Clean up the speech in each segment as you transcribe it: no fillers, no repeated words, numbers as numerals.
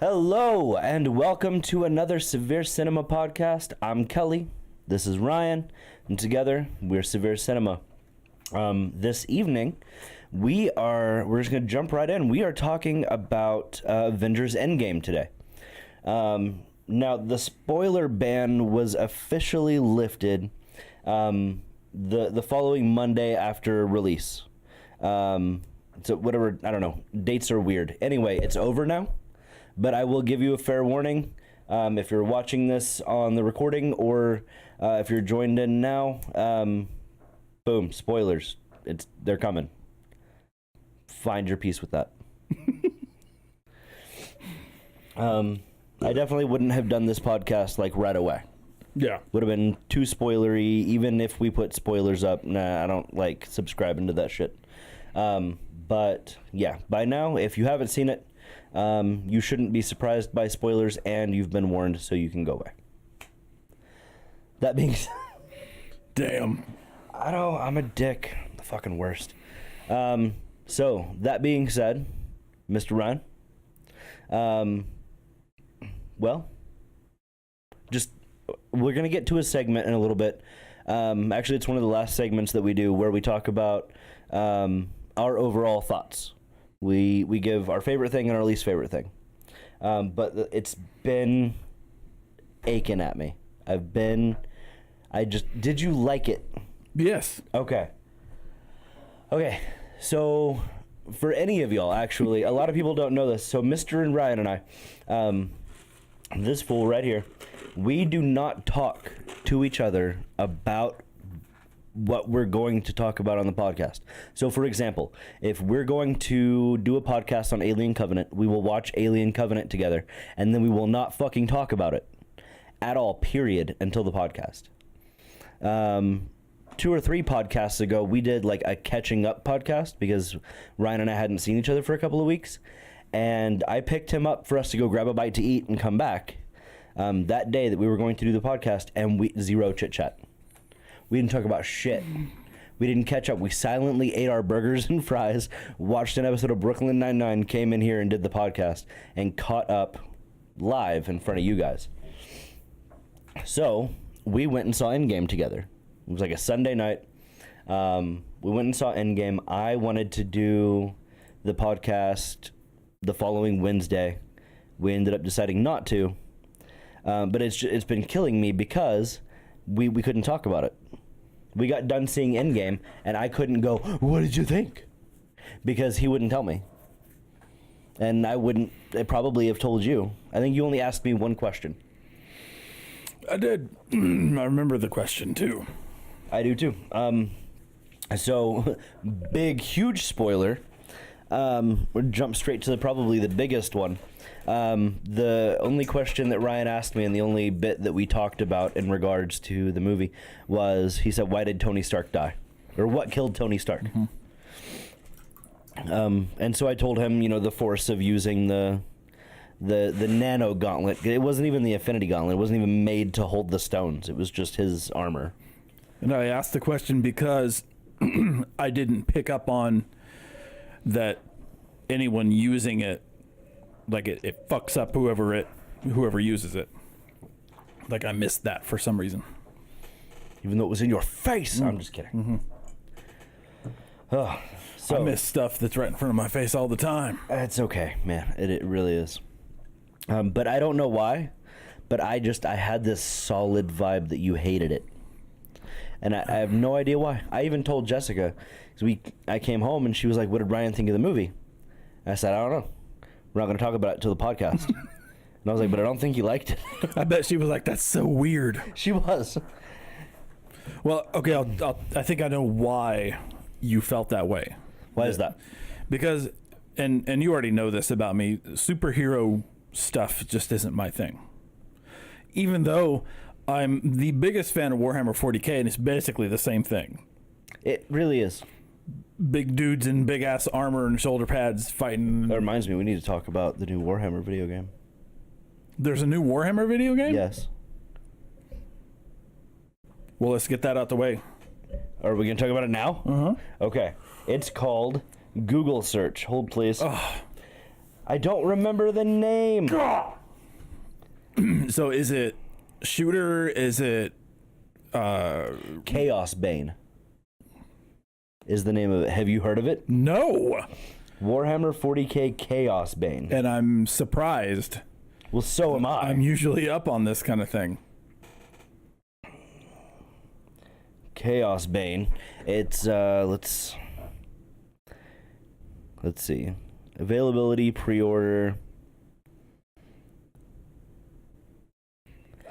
Hello, and welcome to another Severe Cinema podcast. I'm Kellee. This is Ryan, and together we're Severe Cinema. This evening, we're just gonna jump right in. We are talking about Avengers Endgame today. Now, the spoiler ban was officially lifted the following Monday after release. So whatever, I don't know, dates are weird. Anyway, it's over now, but I will give you a fair warning. If you're watching this on the recording or if you're joined in now, boom, spoilers. They're coming. Find your peace with that. I definitely wouldn't have done this podcast like right away. Yeah. Would have been too spoilery, even if we put spoilers up. Nah, I don't like subscribing to that shit. But yeah, by now, if you haven't seen it, you shouldn't be surprised by spoilers, and you've been warned, so you can go away. That being said, Damn. I know, I'm a dick. I'm the fucking worst. So, that being said, Mr. Ryan, well, we're going to get to a segment in a little bit. Actually, it's one of the last segments that we do where we talk about our overall thoughts. We give our favorite thing and our least favorite thing. But it's been aching at me. Did you like it? Yes. Okay. So, for any of y'all, actually, a lot of people don't know this. So, Mr. and Ryan and I, this fool right here, we do not talk to each other about what we're going to talk about on the podcast. So, for example, if we're going to do a podcast on Alien Covenant, we will watch Alien Covenant together, and then we will not fucking talk about it at all, period, until the podcast. 2 or 3 podcasts ago, we did like a catching up podcast because Ryan and I hadn't seen each other for a couple of weeks, and I picked him up for us to go grab a bite to eat and come back that day that we were going to do the podcast, and zero chit chat. We didn't talk about shit. We didn't catch up. We silently ate our burgers and fries, watched an episode of Brooklyn Nine-Nine, came in here and did the podcast, and caught up live in front of you guys. So, we went and saw Endgame together. It was like a Sunday night. We went and saw Endgame. I wanted to do the podcast the following Wednesday. We ended up deciding not to. But it's been killing me because we couldn't talk about it. We got done seeing Endgame, and I couldn't go, what did you think? Because he wouldn't tell me. And I probably have told you. I think you only asked me one question. I did. I remember the question, too. I do, too. So, huge spoiler. We'll jump straight to probably the biggest one. The only question that Ryan asked me and the only bit that we talked about in regards to the movie was, he said, why did Tony Stark die? Or what killed Tony Stark? Mm-hmm. And so I told him, the force of using the nano gauntlet. It wasn't even the Infinity Gauntlet. It wasn't even made to hold the stones. It was just his armor. And I asked the question because I didn't pick up on that anyone using it, like it fucks up whoever uses it. Like I missed that for some reason. Even though it was in your face. I'm just kidding. Mm-hmm. Oh, so I miss stuff that's right in front of my face all the time. It's okay, man. It really is. But I don't know why, but I had this solid vibe that you hated it. And I have no idea why. I even told Jessica, because I came home and she was like, what did Ryan think of the movie? And I said, I don't know. We're not going to talk about it till the podcast. And I was like, but I don't think you liked it. I bet she was like, that's so weird. She was. Well, okay, I think I know why you felt that way. Why is that? Because, and you already know this about me, superhero stuff just isn't my thing. Even though I'm the biggest fan of Warhammer 40K, and it's basically the same thing. It really is. Big dudes in big ass armor and shoulder pads fighting. That reminds me, we need to talk about the new Warhammer video game. There's a new Warhammer video game? Yes. Well, let's get that out the way. Are we going to talk about it now? Uh-huh. Okay. It's called Google search. Hold, please. Oh. I don't remember the name. So is it shooter? Is it Chaos Bane is the name of it. Have you heard of it? No. Warhammer 40K Chaos Bane. And I'm surprised. Well, so am I. I'm usually up on this kind of thing. Chaos Bane. It's let's see. Availability, pre-order.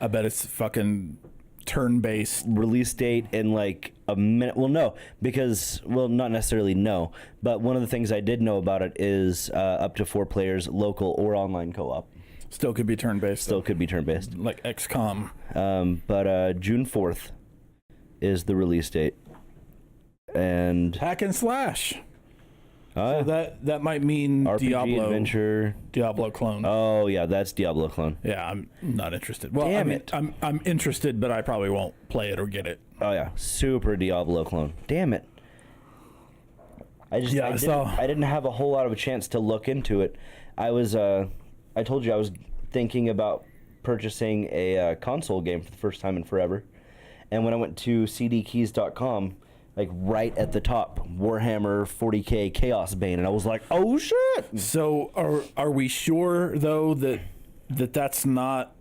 I bet it's fucking turn-based. Release date in like a minute. Well, no, because, well, not necessarily no, but one of the things I did know about it is up to 4 players, local or online co-op. Still could be turn-based. Still could be turn-based. Like XCOM. But June 4th is the release date. And Hack and slash. So that might mean RPG Diablo adventure. clone. Oh yeah, that's Diablo clone. Yeah, I'm not interested. Well, Damn I mean, it. I'm interested, but I probably won't play it or get it. Oh yeah, super Diablo clone. Damn it. I didn't have a whole lot of a chance to look into it. I told you I was thinking about purchasing a console game for the first time in forever. And when I went to cdkeys.com, like right at the top, Warhammer 40K Chaos Bane, and I was like, oh shit. So are we sure though that that's not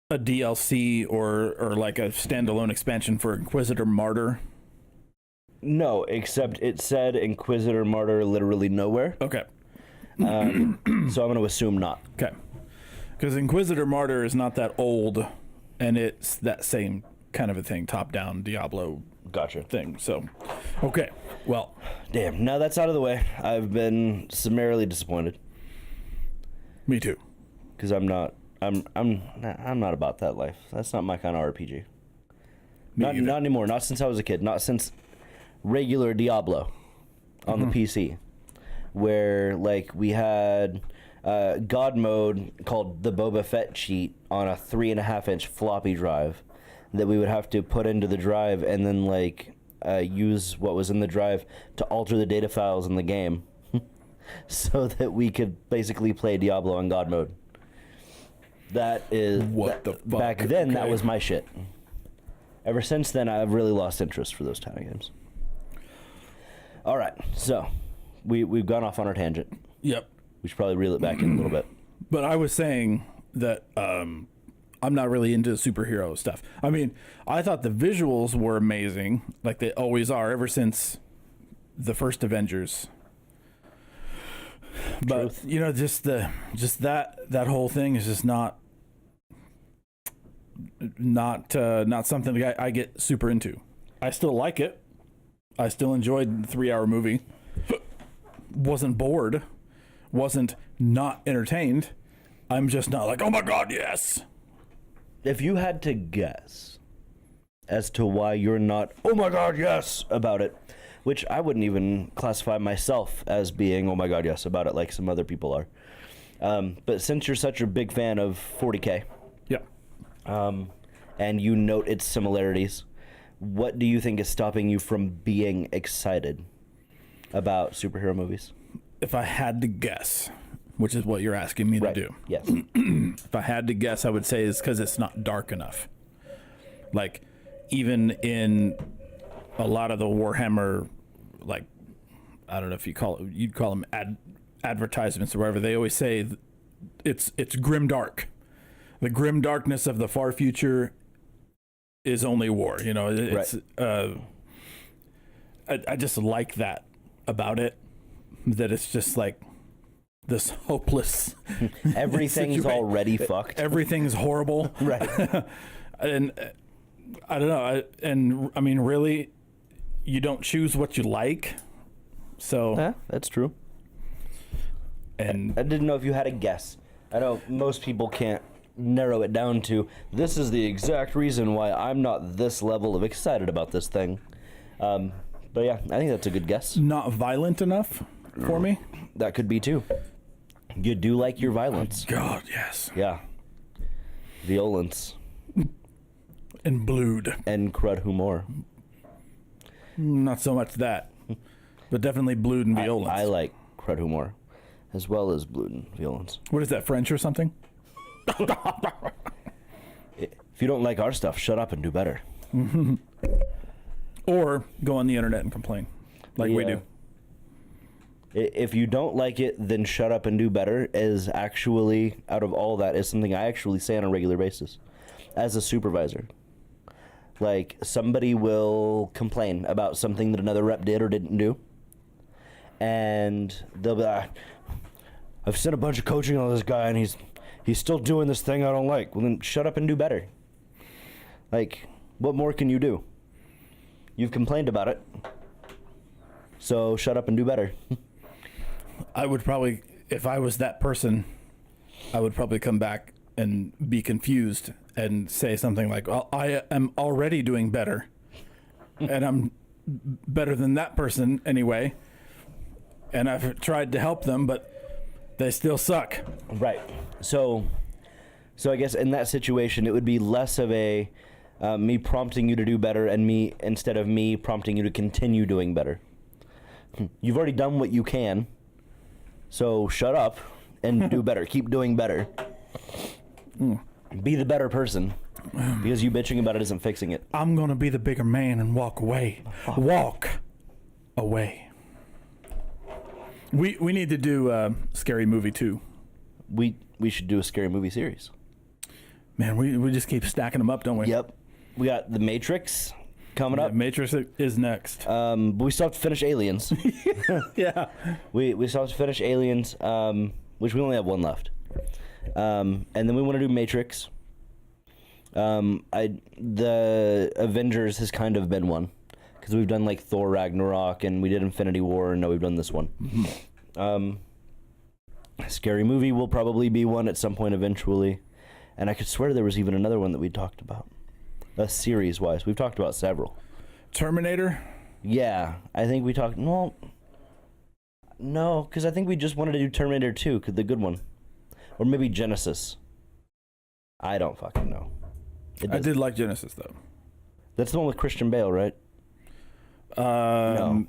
a DLC or like a standalone expansion for Inquisitor Martyr? No, except it said Inquisitor Martyr literally nowhere. Okay. So I'm going to assume not. Okay. Because Inquisitor Martyr is not that old, and it's that same kind of a thing, top-down Diablo Gotcha. thing. So, okay. Well, Damn. Now that's out of the way. I've been summarily disappointed me too. because I'm not about that life. That's not my kind of RPG. Not anymore. Not since I was a kid. Not since regular Diablo on the PC, where like we had God mode called the Boba Fett cheat on a 3.5-inch floppy drive that we would have to put into the drive and then like use what was in the drive to alter the data files in the game so that we could basically play Diablo on God mode. That is the fuck? Back then, that Okay. was my shit. Ever since then, I've really lost interest for those kind of games. All right, so we've gone off on our tangent. Yep. We should probably reel it back in a little bit. But I was saying that I'm not really into superhero stuff. I mean, I thought the visuals were amazing, like they always are ever since the first Avengers. But Truth. you know, just that whole thing is just not something that I get super into. I still like it. I still enjoyed the 3-hour movie. Wasn't bored. Wasn't not entertained. I'm just not like, oh my god, yes. If you had to guess as to why you're not, oh my god, yes, about it, which I wouldn't even classify myself as being, oh my god, yes, about it, like some other people are. But since you're such a big fan of 40K, Yeah. and you note its similarities, what do you think is stopping you from being excited about superhero movies? If I had to guess, which is what you're asking me to do. Yes. If I had to guess, I would say it's because it's not dark enough. Like, even in a lot of the Warhammer, like, I don't know if you'd call them advertisements or whatever, they always say it's grim dark. The grim darkness of the far future is only war. You know, it's I just like that about it, that it's just like this hopeless Everything's situation. already fucked. Everything's horrible. Right. And I don't know. I mean, really, you don't choose what you like. So, Yeah, that's true. and I didn't know if you had a guess. I know most people can't narrow it down to, this is the exact reason why I'm not this level of excited about this thing. But yeah, I think that's a good guess. not violent enough for me. That could be too. You do like your violence. God, yes. Yeah. Violence. And blood. And crud humor. Not so much that, but definitely blood and violence. I like crud humor. as well as gluten violence. What is that, French or something? If you don't like our stuff, shut up and do better. Or go on the internet and complain, like we do. If you don't like it, then shut up and do better is actually, out of all that, is something I actually say on a regular basis as a supervisor. Like, somebody will complain about something that another rep did or didn't do, and they'll be like, I've sent a bunch of coaching on this guy, and he's still doing this thing I don't like. Well, then shut up and do better. Like, what more can you do? You've complained about it, so shut up and do better. I would probably, if I was that person, I would probably come back and be confused and say something like, well, I am already doing better, and I'm better than that person anyway, and I've tried to help them, but they still suck. Right. So I guess in that situation, it would be less of a me prompting you to do better and me instead of me prompting you to continue doing better. You've already done what you can, so shut up and do better. Keep doing better. Be the better person, because you bitching about it isn't fixing it. I'm going to be the bigger man and walk away. Walk away. We need to do Scary Movie 2. We should do a scary movie series. Man, we just keep stacking them up, don't we? Yep. We got The Matrix coming up. Matrix is next. But we still have to finish Aliens. Yeah. We still have to finish Aliens, which we only have one left. And then we want to do Matrix. The Avengers has kind of been one, because we've done like Thor Ragnarok and we did Infinity War, and now we've done this one. Scary Movie will probably be one at some point eventually, and I could swear there was even another one that we talked about, series wise. We've talked about several. Terminator. Yeah, I think we talked. Well, no, because I think we just wanted to do Terminator 2, the good one. Or maybe Genesis. I don't fucking know. I did like Genesis, though. That's the one with Christian Bale, right? No.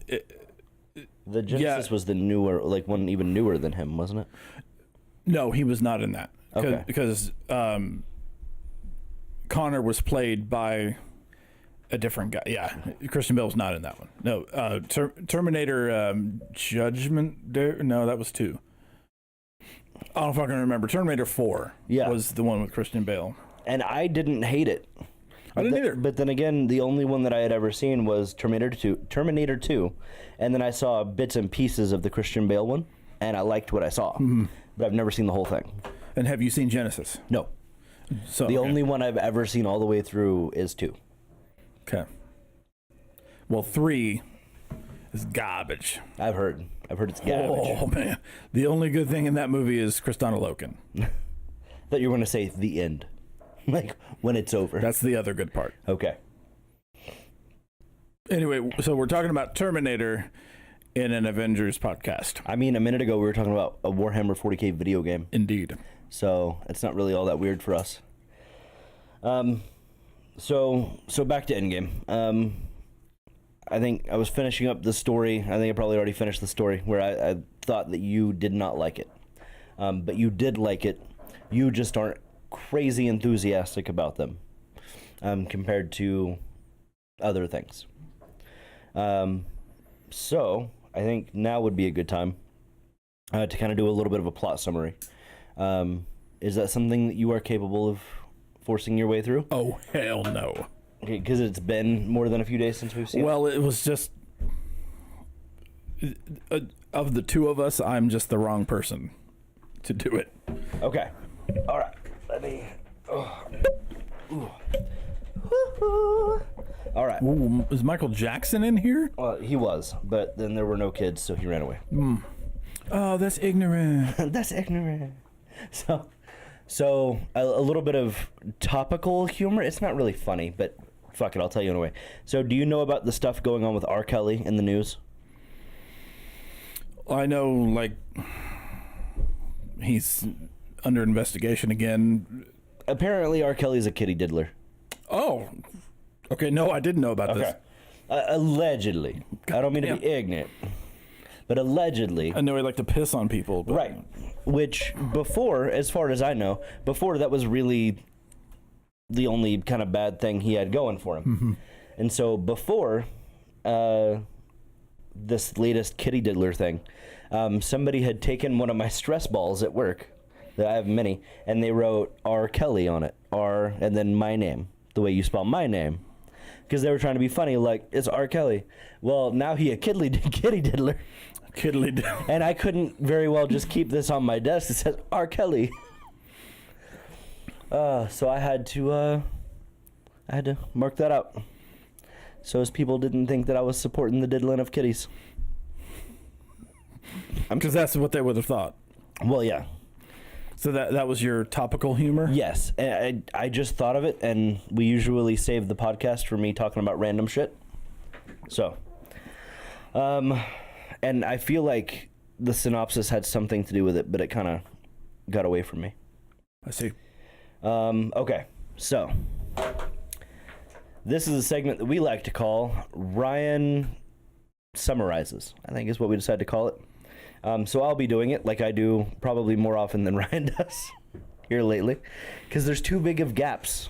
The Genesis was the newer, like one even newer than him, wasn't it? No, he was not in that. Okay. Because Connor was played by a different guy. Yeah, Christian Bale's not in that one. No, Terminator Judgment Day. No, that was 2. I don't fucking remember. Terminator 4 was the one with Christian Bale. And I didn't hate it. I didn't either. But then again, the only one that I had ever seen was Terminator 2, and then I saw bits and pieces of the Christian Bale one, and I liked what I saw. But I've never seen the whole thing. And have you seen Genesis? No. So the only one I've ever seen all the way through is 2. Okay. Well, 3 is garbage. I've heard it's garbage. Oh, man. The only good thing in that movie is Kristanna Loken. Thought you were going to say the end. Like, when it's over. That's the other good part. Okay. Anyway, so we're talking about Terminator in an Avengers podcast. I mean, a minute ago we were talking about a Warhammer 40K video game. Indeed. So it's not really all that weird for us. So back to Endgame. I think I was finishing up the story. I think I probably already finished the story where I thought that you did not like it. But you did like it. You just aren't crazy enthusiastic about them compared to other things. So I think now would be a good time to kind of do a little bit of a plot summary. Is that something that you are capable of forcing your way through? Oh, hell no. Okay, because it's been more than a few days since we've seen it. Well, it was just... of the two of us, I'm just the wrong person to do it. Okay. All right. Let me... Oh. All right. Ooh, is Michael Jackson in here? Well, he was, but then there were no kids, so he ran away. Oh, that's ignorant. That's ignorant. So a little bit of topical humor. It's not really funny, but fuck it, I'll tell you anyway. So do you know about the stuff going on with R. Kellee in the news? I know, like, he's under investigation again. Apparently, R. Kelly's a kitty diddler. Oh, okay. No, I didn't know about this. Allegedly. I don't mean to be ignorant. but allegedly. I know he liked to piss on people. But... Right. Which before, as far as I know, before that was really the only kind of bad thing he had going for him. Mm-hmm. And so before this latest kitty diddler thing, somebody had taken one of my stress balls at work, that I have many, and they wrote R. Kellee on it. R, and then my name, the way you spell my name. Because they were trying to be funny, like, it's R. Kellee. Well, now he a kitty diddler. Kiddly diddler. And I couldn't very well just keep this on my desk. It says R. Kellee. So I had to mark that out. So as people didn't think that I was supporting the diddling of kitties. Because that's what they would have thought. Well, yeah. So that was your topical humor? Yes. I just thought of it, and we usually save the podcast for me talking about random shit. So, and I feel like the synopsis had something to do with it, but it kind of got away from me. I see. Okay, so this is a segment that we like to call Ryan Summarizes, I think is what we decided to call it. So I'll be doing it like I do probably more often than Ryan does here lately, because there's too big of gaps.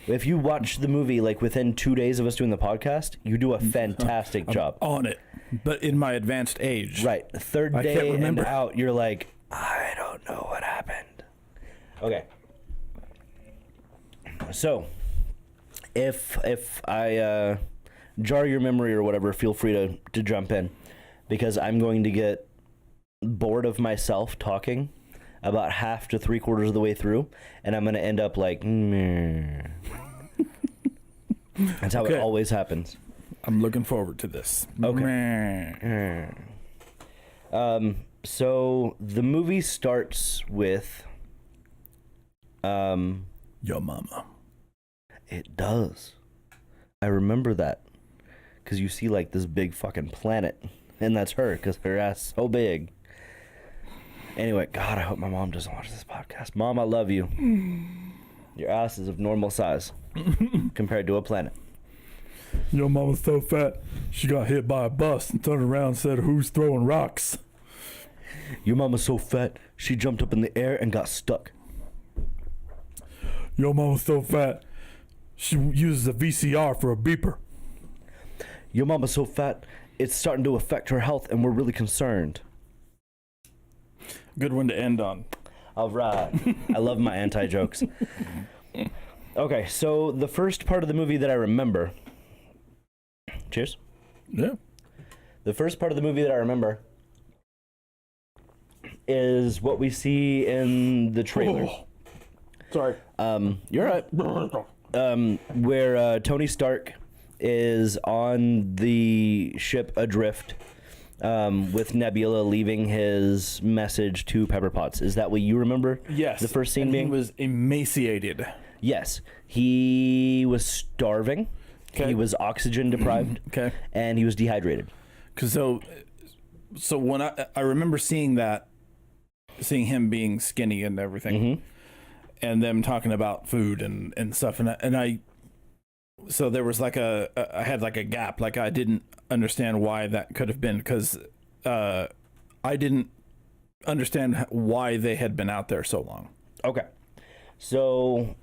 If you watch the movie like within 2 days of us doing the podcast, you do a fantastic job. On it, but in my advanced age. Right. The third day and out, you're like, I don't know what happened. Okay. So, if I jar your memory or whatever, feel free to jump in, because I'm going to get bored of myself talking about half to 3/4 of the way through, and I'm going to end up like, meh. That's how it always happens. I'm looking forward to this. Okay. So the movie starts with Your mama. It does. I remember that. Because you see like this big fucking planet. And that's her, because her ass is so big. Anyway, God, I hope my mom doesn't watch this podcast. Mom, I love you. Your ass is of normal size compared to a planet. Your mama's so fat, she got hit by a bus and turned around and said, "Who's throwing rocks?" Your mama's so fat, she jumped up in the air and got stuck. Your mama's so fat, she uses a VCR for a beeper. Your mama's so fat, it's starting to affect her health, and we're really concerned. Good one to end on. All right. I love my anti-jokes. Okay, so the first part of the movie that I remember... Cheers. Yeah. The first part of the movie that I remember is what we see in the trailer. Oh. Sorry. You're right. Where Tony Stark is on the ship adrift with Nebula leaving his message to Pepper Potts. Is that what you remember? Yes. The first scene and being? He was emaciated. Yes. He was starving. Okay. He was oxygen deprived. Okay. And he was dehydrated. Cause so when I remember seeing him being skinny and everything, and them talking about food and stuff, so there was like I had like a gap, like I didn't understand why that could have been, because I didn't understand why they had been out there so long. Okay. So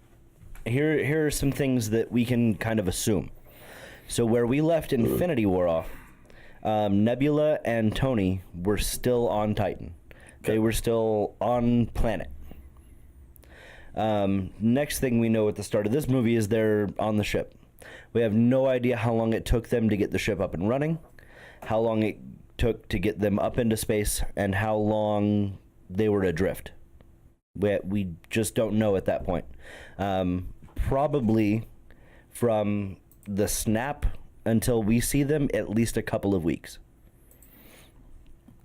here are some things that we can kind of assume. So where we left Infinity War off, Nebula and Tony were still on Titan. Okay. They were still on planet. Next thing we know at the start of this movie is they're on the ship. We have no idea how long it took them to get the ship up and running, how long it took to get them up into space, and how long they were adrift. We just don't know at that point. Probably from the snap until we see them, at least a couple of weeks.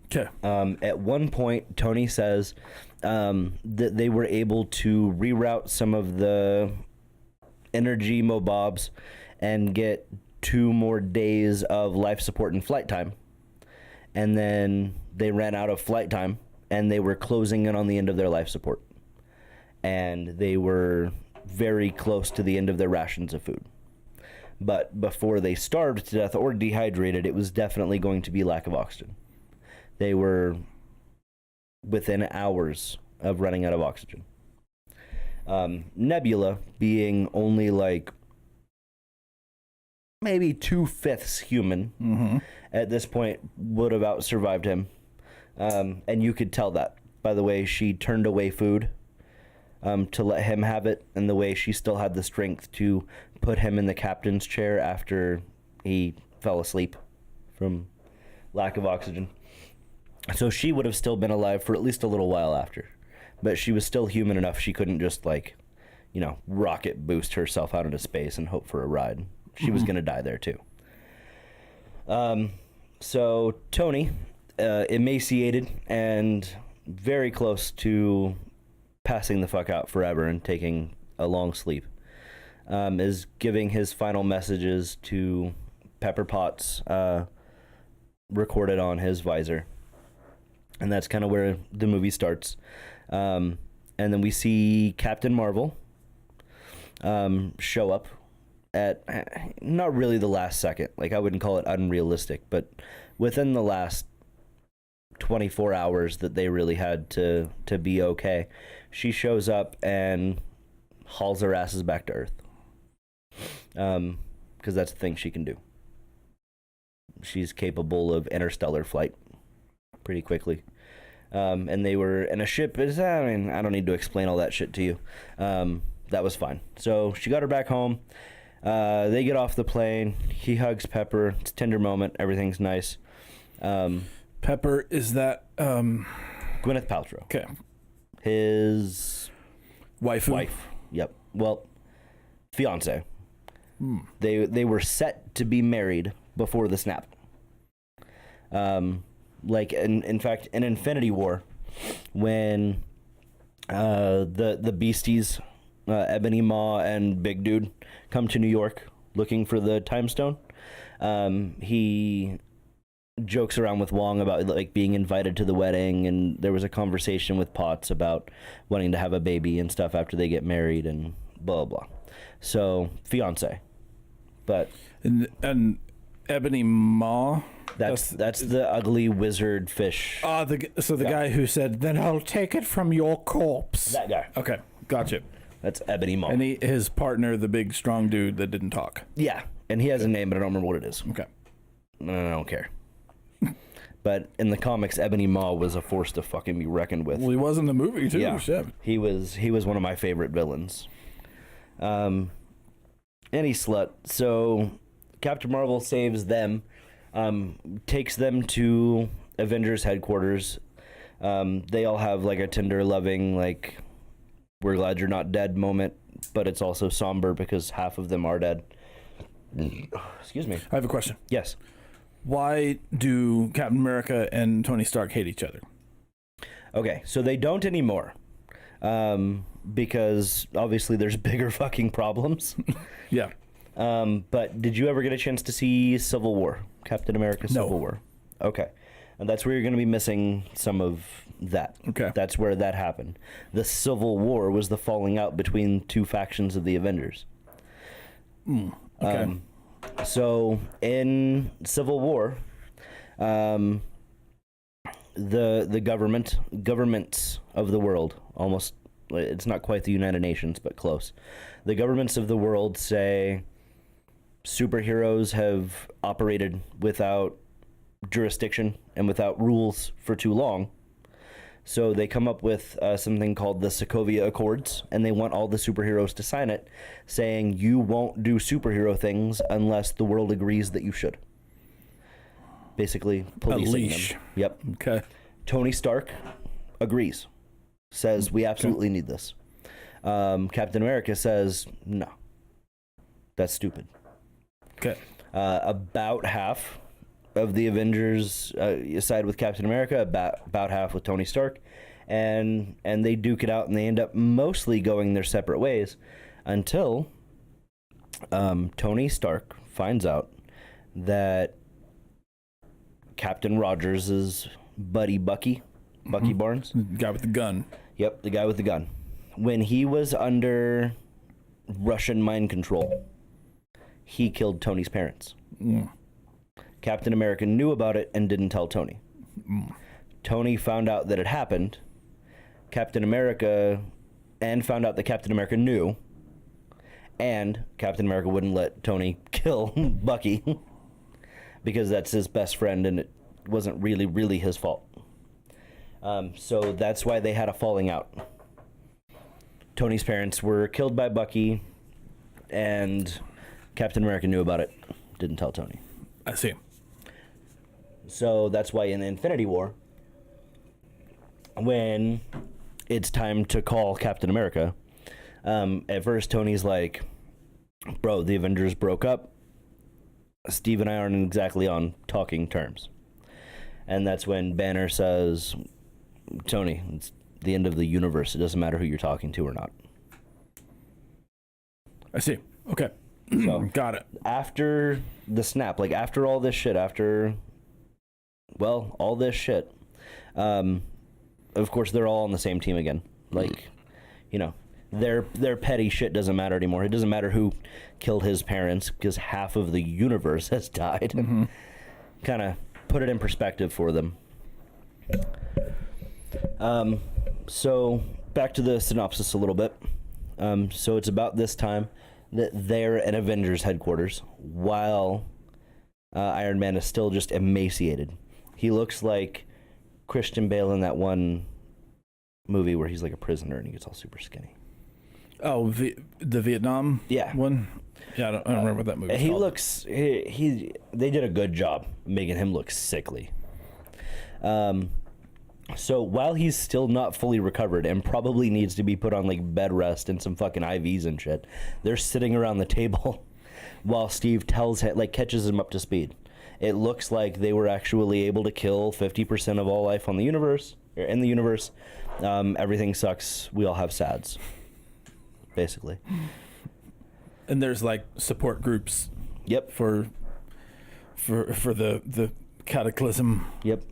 Okay. At one point, Tony says that they were able to reroute some of the energy mobobs and get 2 more days of life support and flight time. And then they ran out of flight time, and they were closing in on the end of their life support. And they were very close to the end of their rations of food. But before they starved to death or dehydrated, it was definitely going to be lack of oxygen. They were within hours of running out of oxygen. Nebula, being only like maybe 2/5 human at this point, would have out-survived him. And you could tell that by the way she turned away food to let him have it, and the way she still had the strength to put him in the captain's chair after he fell asleep from lack of oxygen. So she would have still been alive for at least a little while after. But she was still human enough she couldn't just, like, you know, rocket boost herself out into space and hope for a ride. She was going to die there, too. So Tony, emaciated and very close to passing the fuck out forever and taking a long sleep, is giving his final messages to Pepper Potts, recorded on his visor. And that's kind of where the movie starts. And then we see Captain Marvel show up at not really the last second. Like, I wouldn't call it unrealistic, but within the last 24 hours that they really had to be okay, she shows up and hauls her asses back to Earth. Because that's the thing she can do. She's capable of interstellar flight pretty quickly. And they were in a ship. I mean, I don't need to explain all that shit to you. That was fine. So she got her back home. They get off the plane. He hugs Pepper. It's a tender moment. Everything's nice. Pepper, is that Gwyneth Paltrow. okay? His Wife. Yep. Well, fiance. They were set to be married before the snap. Like, in fact, in Infinity War, when the beasties, Ebony Maw and Big Dude, come to New York looking for the time stone, he jokes around with Wong about, like, being invited to the wedding, and there was a conversation with Potts about wanting to have a baby and stuff after they get married and blah blah. So fiance, but and Ebony Maw. That's the ugly wizard fish. The guy who said, "Then I'll take it from your corpse." That guy. Okay, gotcha. That's Ebony Maw. And his partner, the big strong dude that didn't talk. Yeah, and he has a name, but I don't remember what it is. Okay. I don't care. But in the comics, Ebony Maw was a force to fucking be reckoned with. Well, he was in the movie too. Yeah, Shit. he was one of my favorite villains. Any slut. So Captain Marvel saves them. Takes them to Avengers headquarters. They all have like a tender, loving, like, we're glad you're not dead moment, but it's also somber because half of them are dead. Excuse me. I have a question. Yes. Why do Captain America and Tony Stark hate each other? Okay, so they don't anymore. Because obviously there's bigger fucking problems. Yeah. But did you ever get a chance to see Civil War? Captain America Civil War? Okay. And that's where you're going to be missing some of that. Okay. That's where that happened. The Civil War was the falling out between two factions of the Avengers. Okay. So in Civil War, the governments of the world, almost, it's not quite the United Nations, but close. The governments of the world say superheroes have operated without jurisdiction and without rules for too long. So they come up with something called the Sokovia Accords, and they want all the superheroes to sign it, saying you won't do superhero things unless the world agrees that you should. Basically, policing them. Yep. Okay. Tony Stark agrees, says we absolutely need this. Captain America says no, that's stupid. Okay. About half of the Avengers side with Captain America, about half with Tony Stark, and they duke it out, and they end up mostly going their separate ways until Tony Stark finds out that Captain Rogers' buddy Bucky Barnes, The guy with the gun. Yep, the guy with the gun, when he was under Russian mind control, he killed Tony's parents. Captain America knew about it and didn't tell Tony. Tony found out that it happened, Captain America, and found out that Captain America knew, and Captain America wouldn't let Tony kill Bucky because that's his best friend and it wasn't really his fault. So that's why they had a falling out. Tony's parents were killed by Bucky, and Captain America knew about it, didn't tell Tony. I see. So that's why in Infinity War, when it's time to call Captain America, at first Tony's like, bro, the Avengers broke up. Steve and I aren't exactly on talking terms. And that's when Banner says, Tony, it's the end of the universe. It doesn't matter who you're talking to or not. I see. Okay. So, got it. After the snap, like after all this shit, all this shit, of course they're all on the same team again. Like, you know, their petty shit doesn't matter anymore. It doesn't matter who killed his parents because half of the universe has died. Mm-hmm. Kind of put it in perspective for them. So back to the synopsis a little bit. So it's about this time that they're at Avengers headquarters while Iron Man is still just emaciated. He looks like Christian Bale in that one movie where he's like a prisoner and he gets all super skinny. Oh, the Vietnam one? Yeah, I don't remember what that movie He called. looks... They did a good job making him look sickly. So while he's still not fully recovered and probably needs to be put on like bed rest and some fucking IVs and shit, they're sitting around the table while Steve catches him up to speed. It looks like they were actually able to kill 50% of all life on the universe, or in the universe. Everything sucks. We all have SADs, basically. And there's like support groups. Yep. For the cataclysm. Yep.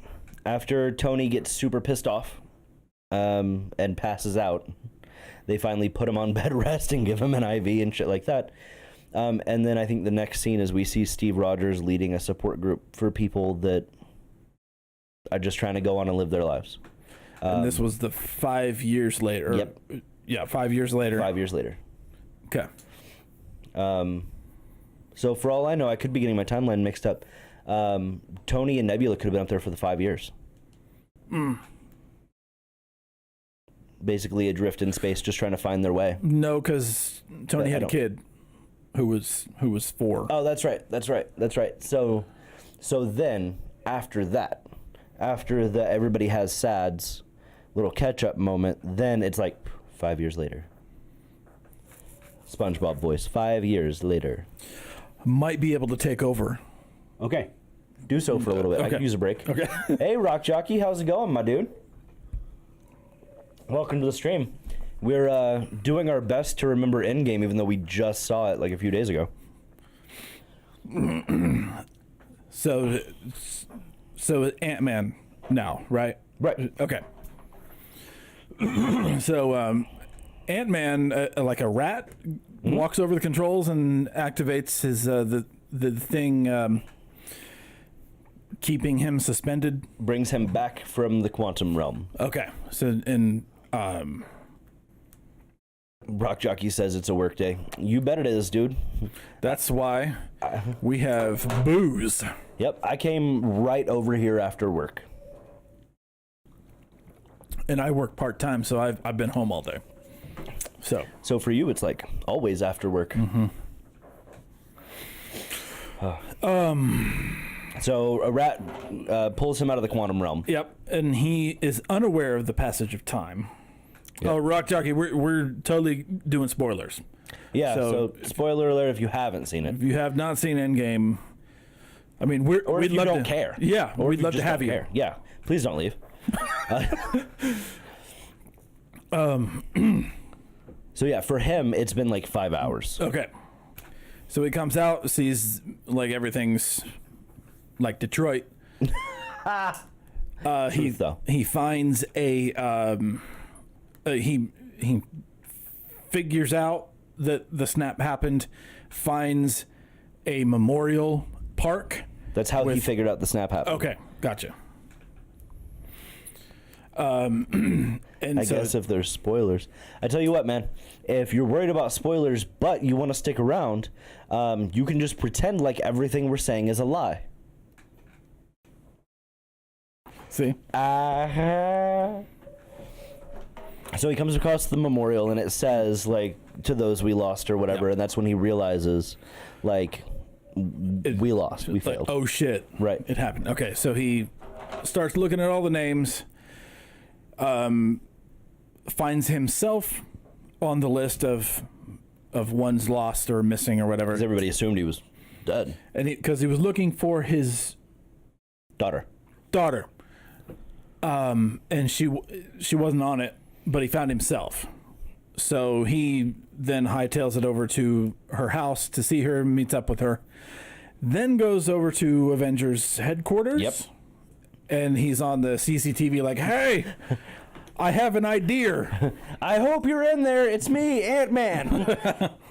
After Tony gets super pissed off and passes out, they finally put him on bed rest and give him an IV and shit like that. And then I think the next scene is we see Steve Rogers leading a support group for people that are just trying to go on and live their lives. And this was the 5 years later. Yep. Yeah, 5 years later. 5 years later. Okay. So for all I know, I could be getting my timeline mixed up. Tony and Nebula could have been up there for the 5 years. Basically adrift in space, just trying to find their way. No, because Tony had a kid who was 4. Oh, that's right. So then after that, after the everybody has SADs little catch up moment, then it's like 5 years later. SpongeBob voice. 5 years later. Might be able to take over. Okay. Do so for a little bit. Okay. I could use a break. Okay. Hey, Rock Jockey, how's it going, my dude? Welcome to the stream. We're doing our best to remember Endgame, even though we just saw it like a few days ago. So Ant-Man now, right? Right. Okay. So Ant-Man, like a rat, walks over the controls and activates his the thing keeping him suspended. Brings him back from the quantum realm. Okay. So in Rock Jockey says it's a work day. You bet it is, dude. That's why we have booze. Yep, I came right over here after work. And I work part-time, so I've been home all day. So for you, it's like always after work. Mm-hmm. So a rat pulls him out of the quantum realm. Yep, and he is unaware of the passage of time. Yep. Oh, Rock Jockey, we're totally doing spoilers. Yeah, so spoiler alert if you haven't seen it. If you have not seen Endgame, I mean, Or we'd if you love don't to, care. Yeah, Or if we'd love to just have don't you. care. Yeah, please don't leave. So yeah, for him, it's been like 5 hours. Okay. So he comes out, sees like everything's like Detroit. Truth, though. He finds he figures out that the snap happened, finds a memorial park. That's how he figured out the snap happened. Okay, gotcha. And I guess if there's spoilers. I tell you what, man, if you're worried about spoilers but you want to stick around, you can just pretend like everything we're saying is a lie. See? So he comes across the memorial and it says, like, to those we lost or whatever, and that's when he realizes, like, we lost, we failed. Oh shit. Right. It happened. Okay, so he starts looking at all the names, finds himself on the list of ones lost or missing or whatever. Because everybody assumed he was dead. And because he was looking for his Daughter. And she wasn't on it, but he found himself. So he then hightails it over to her house to see her, meets up with her, then goes over to Avengers headquarters. Yep. And he's on the CCTV like, hey, I have an idea. I hope you're in there. It's me, Ant-Man.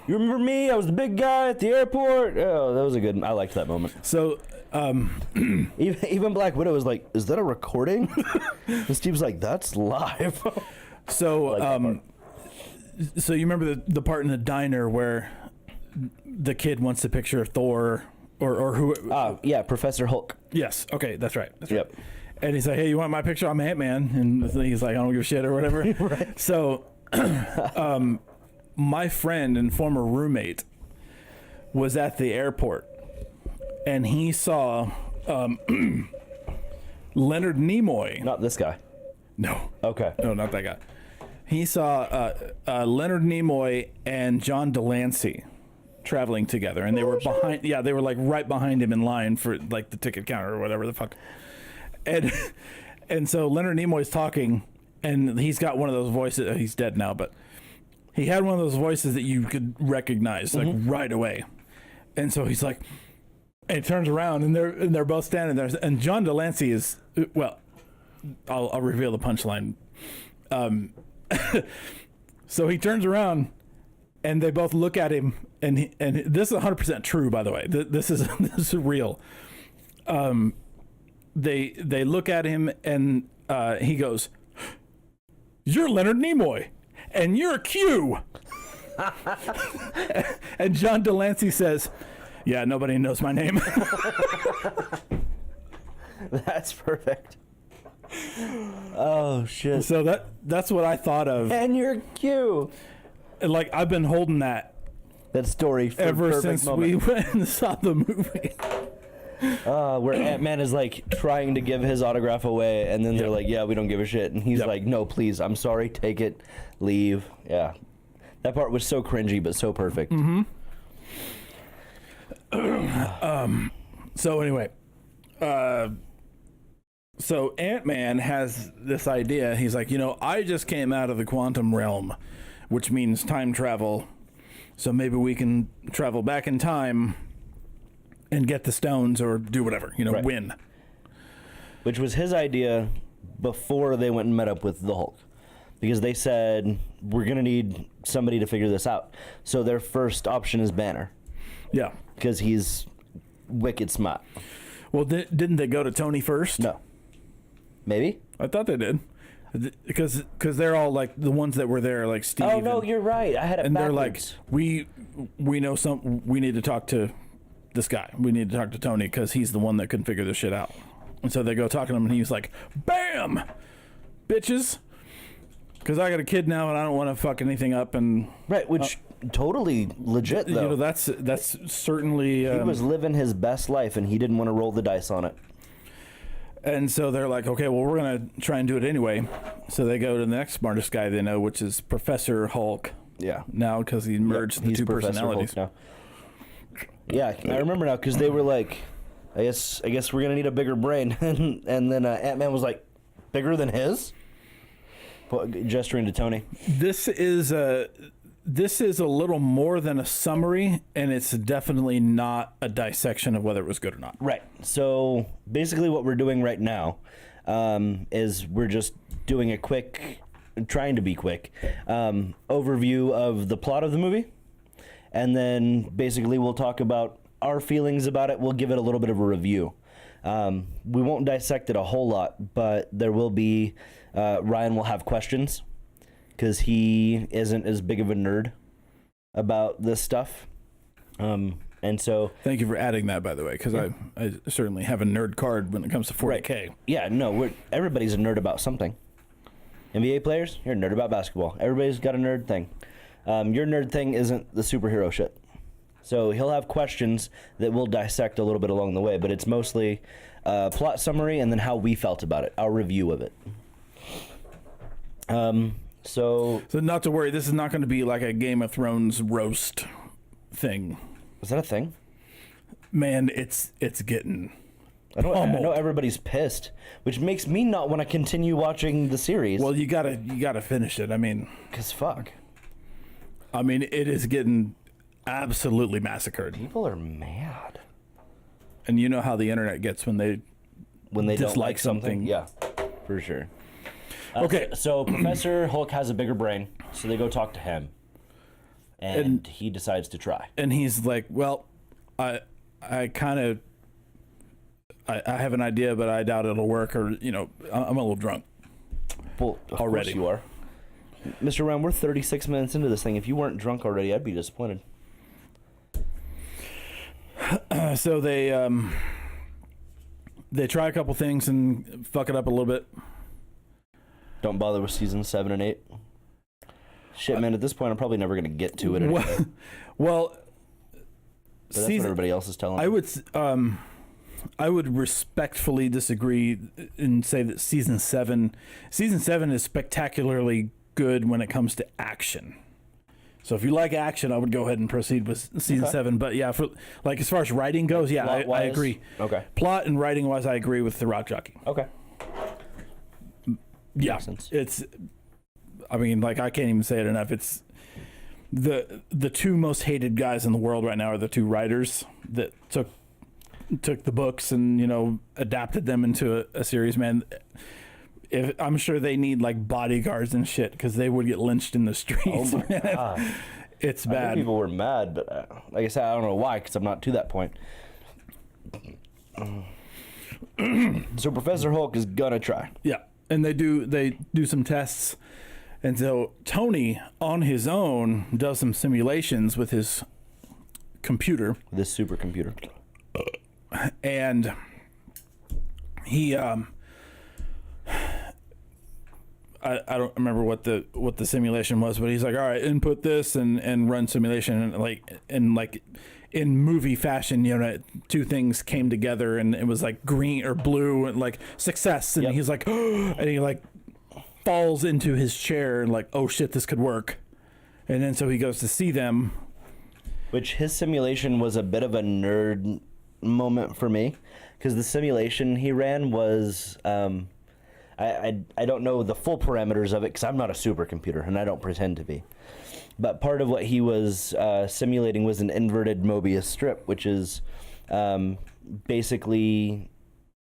You remember me? I was the big guy at the airport. Oh, that was a good. I liked that moment. So, even Black Widow was like, "Is that a recording?" And Steve's like, "That's live." so you remember the part in the diner where the kid wants a picture of Thor or who? Yeah, Professor Hulk. Yes. Okay, that's right. Yep. And he's like, hey, you want my picture? I'm Ant-Man. And he's like, I don't give a shit or whatever. Right. So my friend and former roommate was at the airport, and he saw Leonard Nimoy. Not this guy. No. Okay. No, not that guy. He saw Leonard Nimoy and John Delancey traveling together, and they were behind. Yeah, they were like right behind him in line for like the ticket counter or whatever the fuck. And so Leonard Nimoy's talking, and he's got one of those voices. He's dead now, but he had one of those voices that you could recognize like right away. And so he's like, and he turns around, and they're both standing there. And John Delancey is, well, I'll reveal the punchline. So he turns around, and they both look at him, and this is 100% true, by the way. This is real. They look at him, and he goes, "You're Leonard Nimoy, and you're Q." And John Delancey says, "Yeah, nobody knows my name." That's perfect. Oh shit. So that's what I thought of. And you're cute. And like, I've been holding that story for ever since we moment. went and saw the movie. Where Ant-Man is like trying to give his autograph away, and then they're like, "Yeah, we don't give a shit," and he's like, "No, please, I'm sorry, take it, leave." Yeah, that part was so cringy, but so perfect. So anyway, so Ant-Man has this idea. He's like, I just came out of the quantum realm, which means time travel. So maybe we can travel back in time and get the stones or do whatever, Right. win. Which was his idea before they went and met up with the Hulk. Because they said, we're going to need somebody to figure this out. So their first option is Banner. Yeah. Because he's wicked smart. Well, didn't they go to Tony first? No. Maybe? I thought they did. Because they're all like the ones that were there, like Steve. Oh, no, you're right. I had it and backwards. they're like, we know we need to talk to this guy. We need to talk to Tony because he's the one that can figure this shit out. And so they go talking to him, and he's like, "Bam, bitches," because I got a kid now, and I don't want to fuck anything up. And right, which totally legit though. That's certainly he was living his best life, and he didn't want to roll the dice on it. And so they're like, okay, well, we're gonna try and do it anyway. So they go to the next smartest guy they know, which is Professor Hulk. Yeah. Now because he merged the two Professor personalities. Hulk now. Yeah, I remember now because they were like, I guess we're gonna need a bigger brain, and then Ant-Man was like, bigger than his, gesturing to Tony. This is a little more than a summary, and it's definitely not a dissection of whether it was good or not. Right. So basically, what we're doing right now is we're just doing a quick, trying to be quick, overview of the plot of the movie. And then basically we'll talk about our feelings about it. We'll give it a little bit of a review. We won't dissect it a whole lot, but there will be Ryan will have questions because he isn't as big of a nerd about this stuff. And so thank you for adding that, by the way, because I certainly have a nerd card when it comes to 40K. Right. Yeah, no, everybody's a nerd about something. NBA players, you're a nerd about basketball. Everybody's got a nerd thing. Your nerd thing isn't the superhero shit. So he'll have questions that we'll dissect a little bit along the way, but it's mostly plot summary and then how we felt about it, our review of it. So not to worry, this is not going to be like a Game of Thrones roast thing. Is that a thing? Man, it's getting. I know everybody's pissed, which makes me not want to continue watching the series. Well, you gotta finish it. I mean, 'cause fuck. I mean, it is getting absolutely massacred. People are mad. And you know how the internet gets when they don't dislike like something. Yeah, for sure. Okay. So Professor Hulk has a bigger brain, so they go talk to him. And he decides to try. And he's like, well, I have an idea, but I doubt it'll work, or, you know, I'm a little drunk. Well, already you are. Mr. Ryan, we're 36 minutes into this thing. If you weren't drunk already, I'd be disappointed. So they try a couple things and fuck it up a little bit. Don't bother with season 7 and 8. Shit, man, at this point, I'm probably never going to get to it anyway. Well, but that's what everybody else is telling me. I would respectfully disagree and say that season 7 is spectacularly good when it comes to action. So if you like action, I would go ahead and proceed with season 7. But yeah, for like as far as writing goes, yeah, I agree. Okay. Plot and writing wise, I agree with the Rock Jockey. Okay. Yeah, Makes sense. it's. I mean, like, I can't even say it enough. It's the two most hated guys in the world right now are the two writers that took the books and, you know, adapted them into a series. Man, I'm sure they need like bodyguards and shit because they would get lynched in the streets. Oh my God. It's I bad. think people were mad, but like I said, I don't know why because I'm not to that point. So Professor Hulk is gonna try. Yeah, and they do some tests. And so Tony, on his own, does some simulations with his computer. This supercomputer. And he, I don't remember what the simulation was, but he's like, all right, input this and run simulation. And like in movie fashion, you know, two things came together and it was like green or blue and like success. And he's like, oh, and he like falls into his chair and like, oh shit, this could work. And then so he goes to see them. Which his simulation was a bit of a nerd moment for me because the simulation he ran was I don't know the full parameters of it because I'm not a supercomputer and I don't pretend to be, but part of what he was simulating was an inverted Mobius strip, which is basically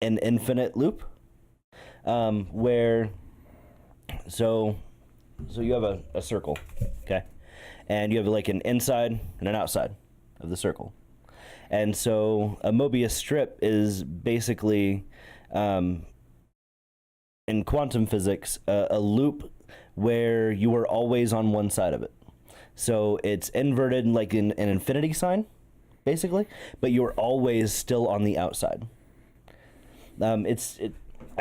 an infinite loop where so you have a circle, okay, and you have like an inside and an outside of the circle. And so a Mobius strip is basically, in quantum physics, a loop where you are always on one side of it. So it's inverted like an infinity sign, basically, but you're always still on the outside. I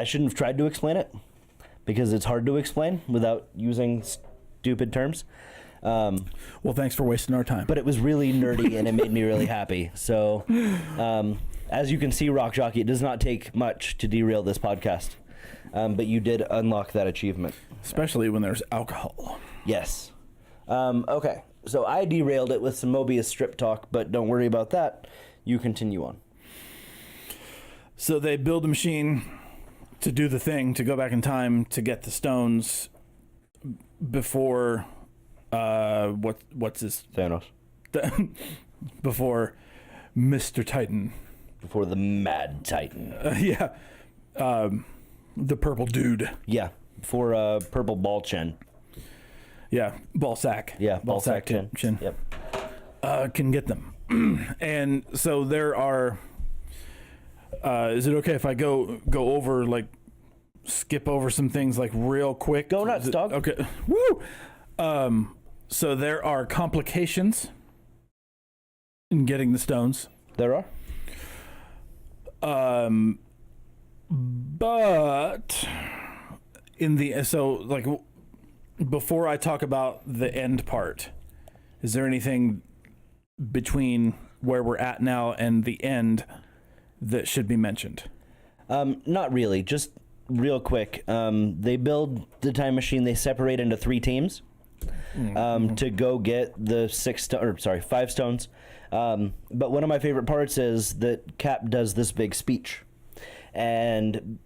shouldn't have tried to explain it because it's hard to explain without using stupid terms. Well, thanks for wasting our time. But it was really nerdy and it made me really happy. So, as you can see, Rock Jockey, it does not take much to derail this podcast. But you did unlock that achievement. Especially when there's alcohol. Yes. Okay. So I derailed it with some Mobius strip talk, but don't worry about that. You continue on. So they build a machine to do the thing, to go back in time to get the stones before... what's his Thanos? Before Mr. Titan. Before the Mad Titan. Yeah. The purple dude. Yeah. Before Purple Ball Chin. Yeah. Ball sack. Yeah. Ball sack chin. Yep. Can get them. And so there are Is it okay if I go over, like, skip over some things, like, real quick? Go nuts, dog. Okay. Woo! So there are complications in getting the stones. There are? But before I talk about the end part, is there anything between where we're at now and the end that should be mentioned? Not really. Just real quick. They build the time machine. They separate into 3 teams to go get the 5 stones. But one of my favorite parts is that Cap does this big speech. And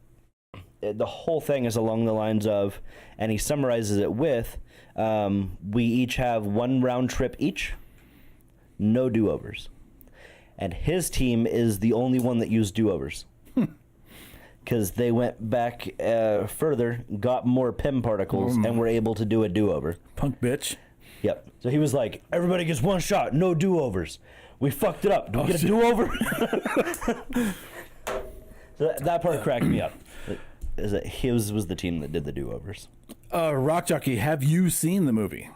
the whole thing is along the lines of, and he summarizes it with, we each have 1 round trip each, no do-overs. And his team is the only one that used do-overs. Because they went back further, got more PIM particles, and were able to do a do-over. Punk bitch. Yep. So he was like, everybody gets 1 shot, no do-overs. We fucked it up. Do we get a do-over? So that part cracked me up. Is that his was the team that did the do-overs. Rock Jockey, have you seen the movie?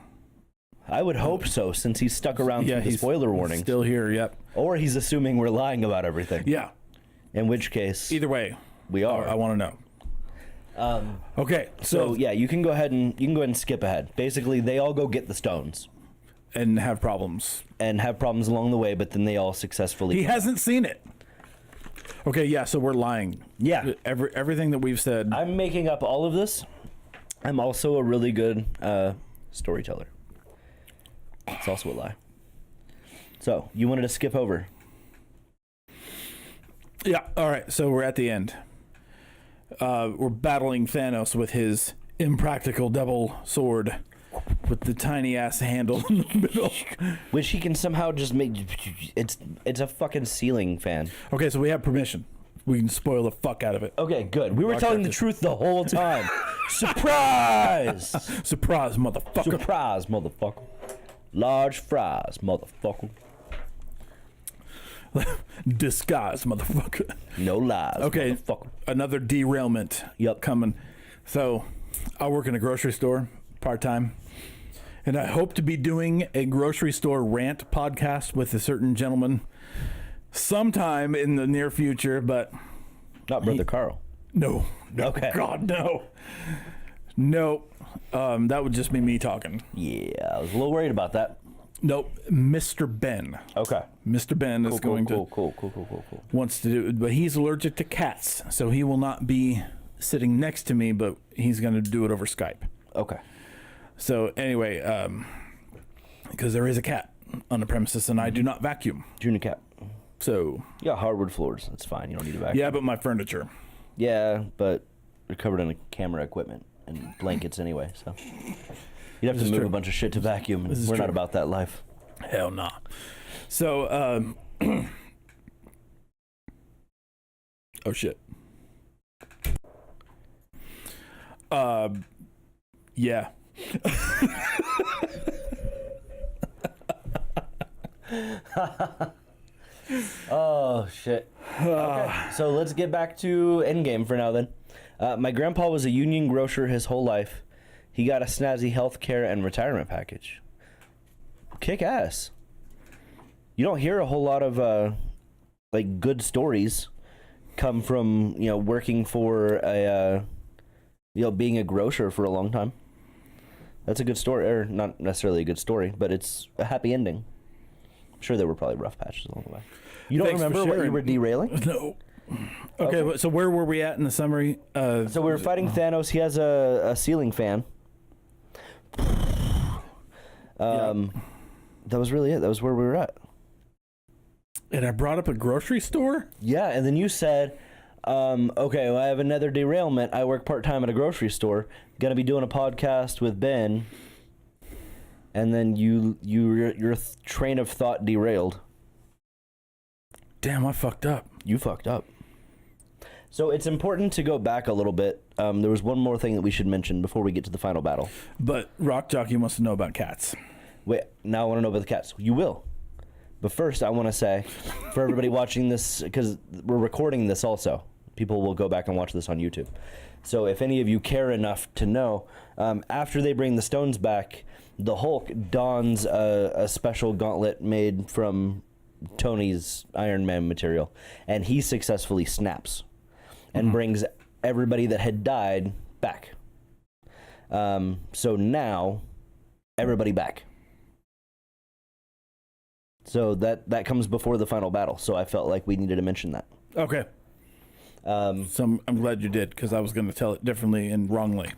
I would hope so, since he's stuck around through the spoiler warning. Still here, yep. Or he's assuming we're lying about everything. Yeah. In which case, either way, we are. I want to know. Okay, so yeah, you can go ahead and skip ahead. Basically, they all go get the stones and have problems along the way, but then they all successfully. He hasn't seen it. Okay, yeah, so we're lying. Yeah, everything that we've said. I'm making up all of this. I'm also a really good storyteller. It's also a lie. So you wanted to skip over. Yeah, all right, so we're at the end. We're battling Thanos with his impractical double sword with the tiny ass handle in the middle. Which he can somehow just make. It's a fucking ceiling fan. Okay, so we have permission. We can spoil the fuck out of it. Okay, good. We were telling the truth the whole time. Surprise! Surprise, motherfucker. Surprise, motherfucker. Large fries, motherfucker. Disguise, motherfucker. No lies, okay, motherfucker. Another derailment coming. So, I work in a grocery store part-time, and I hope to be doing a grocery store rant podcast with a certain gentleman sometime in the near future, but... Not Brother Carl. No. Okay. God, no. No. That would just be me talking. Yeah, I was a little worried about that. Nope. Mr. Ben. Okay. Mr. Ben is going to... Cool. Wants to do it, but he's allergic to cats, so he will not be sitting next to me, but he's going to do it over Skype. Okay. So anyway, because there is a cat on the premises, and I do not vacuum. Junior cat. So... Yeah, hardwood floors. That's fine. You don't need a vacuum. Yeah, but my furniture. Yeah, but you're covered in camera equipment and blankets anyway, so... You'd have to move a bunch of shit to vacuum, and we're not about that life. Hell nah. So, oh shit. Yeah. Oh shit. Okay, so let's get back to Endgame for now then. My grandpa was a union grocer his whole life. He got a snazzy health care and retirement package. Kick ass. You don't hear a whole lot of like good stories come from, working for a being a grocer for a long time. That's a good story, or not necessarily a good story, but it's a happy ending. I'm sure there were probably rough patches along the way. You don't remember what you were derailing? No. Okay, so where were we at in the summary? So we were fighting Thanos. He has a ceiling fan. That was really it. That was where we were at. And I brought up a grocery store? Yeah, and then you said, okay, well, I have another derailment. I work part-time at a grocery store. Gonna be doing a podcast with Ben. And then your train of thought derailed. Damn, I fucked up. You fucked up. So it's important to go back a little bit. There was one more thing that we should mention before we get to the final battle. But Rock Jockey wants to know about cats. Wait, now I want to know about the cats. You will. But first, I want to say, for everybody watching this, because we're recording this also, people will go back and watch this on YouTube. So if any of you care enough to know, after they bring the stones back, the Hulk dons a special gauntlet made from Tony's Iron Man material, and he successfully snaps and brings everybody that had died back. So now, everybody back. So that comes before the final battle. So I felt like we needed to mention that. Okay. So I'm glad you did, because I was going to tell it differently and wrongly.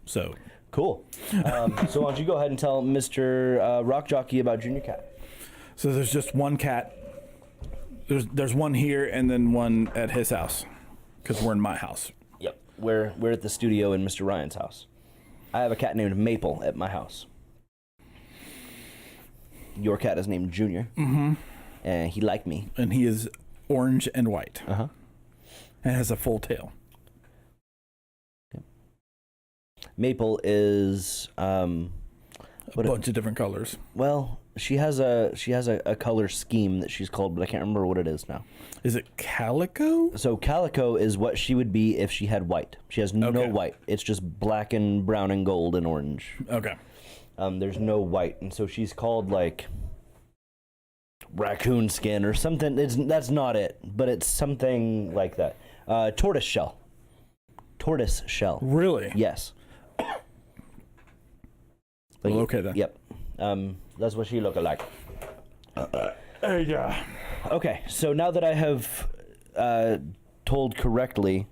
So cool. So why don't you go ahead and tell Mr. Rock Jockey about Junior Cat? So there's just one cat. There's one here and then one at his house, because we're in my house. Yep. We're at the studio in Mr. Ryan's house. I have a cat named Maple at my house. Your cat is named Junior. Mm-hmm. And he liked me. And he is orange and white. Uh-huh. And has a full tail. Okay. Maple is a bunch of different colors. Well, she has a color scheme that she's called, but I can't remember what it is now. Is it calico? So calico is what she would be if she had white. She has no white. It's just black and brown and gold and orange. Okay. There's no white, and so she's called like raccoon skin or something. That's not it, but it's something like that. Tortoise shell. Tortoise shell. Really? Yes. Well, okay then. Yep. That's what she look like. Yeah. Okay, so now that I have told correctly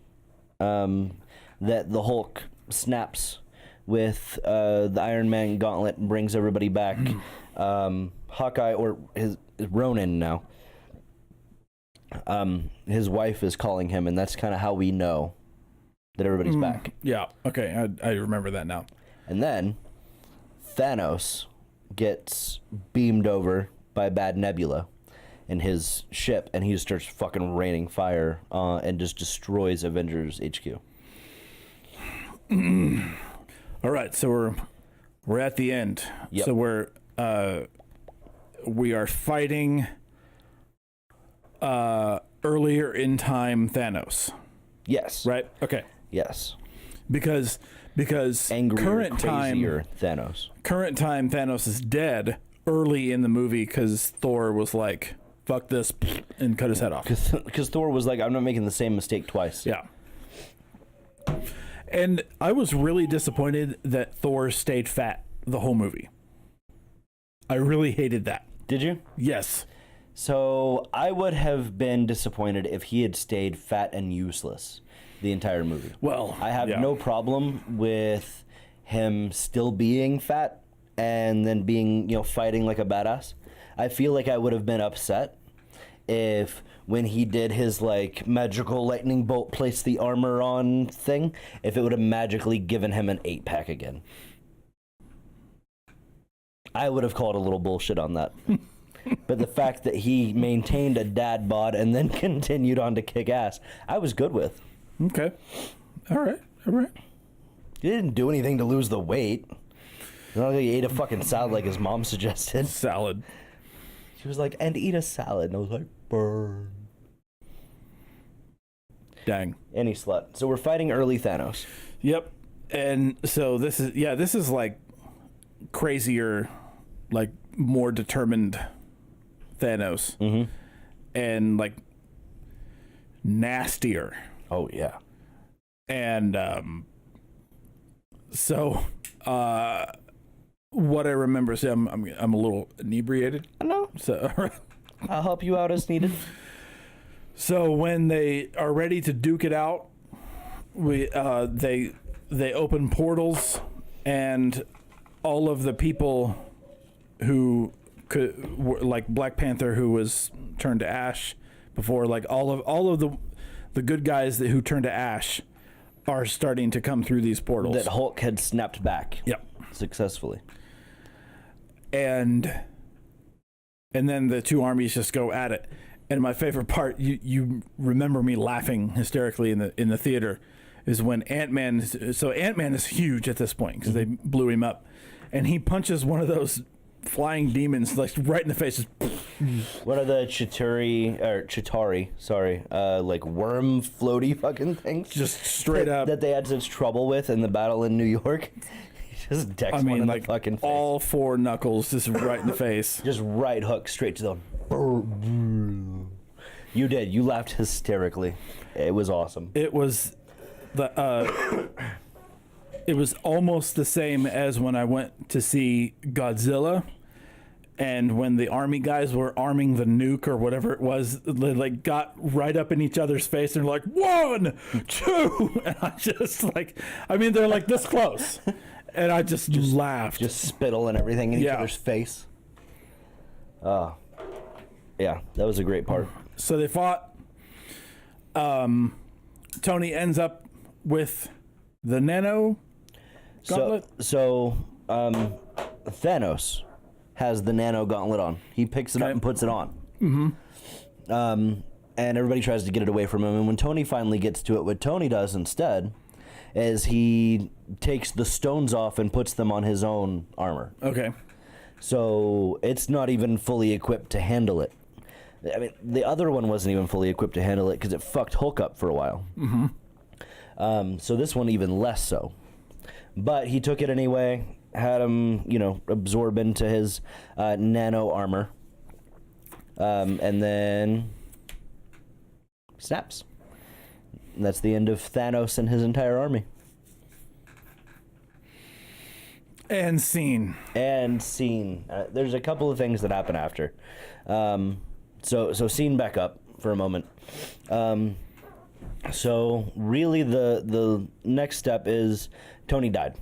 that the Hulk snaps with the Iron Man gauntlet and brings everybody back, Hawkeye, or his Ronin now, his wife is calling him, and that's kind of how we know that everybody's back. Yeah, okay, I remember that now. And then Thanos gets beamed over by Bad Nebula in his ship, and he just starts fucking raining fire and just destroys Avengers HQ. All right, so we're at the end. Yep. So we are fighting earlier in time Thanos. Yes. Right? Okay. Yes. Because Angrier, current crazier Thanos. Current time Thanos is dead early in the movie because Thor was like, fuck this, and cut his head off. Because Thor was like, I'm not making the same mistake twice. Yeah. And I was really disappointed that Thor stayed fat the whole movie. I really hated that. Did you? Yes. So I would have been disappointed if he had stayed fat and useless the entire movie. Well, I have no problem with him still being fat and then being, fighting like a badass. I feel like I would have been upset if when he did his like magical lightning bolt place the armor on thing, if it would have magically given him an 8-pack again. I would have called a little bullshit on that. But the fact that he maintained a dad bod and then continued on to kick ass, I was good with. Okay. All right. He didn't do anything to lose the weight. Not like he ate a fucking salad like his mom suggested. Salad. She was like, and eat a salad. And I was like, burn. Dang. Any slut. So we're fighting early Thanos. Yep. And so this is like crazier, like more determined Thanos. Mm-hmm. And like nastier. Oh, yeah. And so what I remember is I'm a little inebriated. I know. So I'll help you out as needed. So when they are ready to duke it out, they open portals, and all of the people who were like Black Panther, who was turned to ash before, like all of the good guys who turned to ash are starting to come through these portals. That Hulk had snapped back. Yep. Successfully. And then the two armies just go at it. And my favorite part, you remember me laughing hysterically in the theater, is when Ant-Man. So Ant-Man is huge at this point because they blew him up, and he punches one of those flying demons like right in the face, just, One of the Chitauri, sorry, like worm floaty fucking things. Just straight that, up. that they had such trouble with in the battle in New York. He just decks one in the fucking face. All 4 knuckles just right in the face. Just right hook straight to the. You did. You laughed hysterically. It was awesome. It was it was almost the same as when I went to see Godzilla, and when the army guys were arming the nuke or whatever it was, they like got right up in each other's face and like 1, 2, and I just like, I mean, they're like this close, and I just laughed, just spittle and everything in each other's face. Oh, yeah, that was a great part. So they fought. Tony ends up with the nano gauntlet. So Thanos has the nano gauntlet on. He picks it up and puts it on. Mm-hmm. And everybody tries to get it away from him. And when Tony finally gets to it, what Tony does instead is he takes the stones off and puts them on his own armor. Okay. So it's not even fully equipped to handle it. I mean, the other one wasn't even fully equipped to handle it because it fucked Hulk up for a while. Mm-hmm. So this one even less so. But he took it anyway, had him, absorb into his nano armor. And then snaps. And that's the end of Thanos and his entire army. And scene. There's a couple of things that happen after. So scene back up for a moment. So really the next step is Tony died.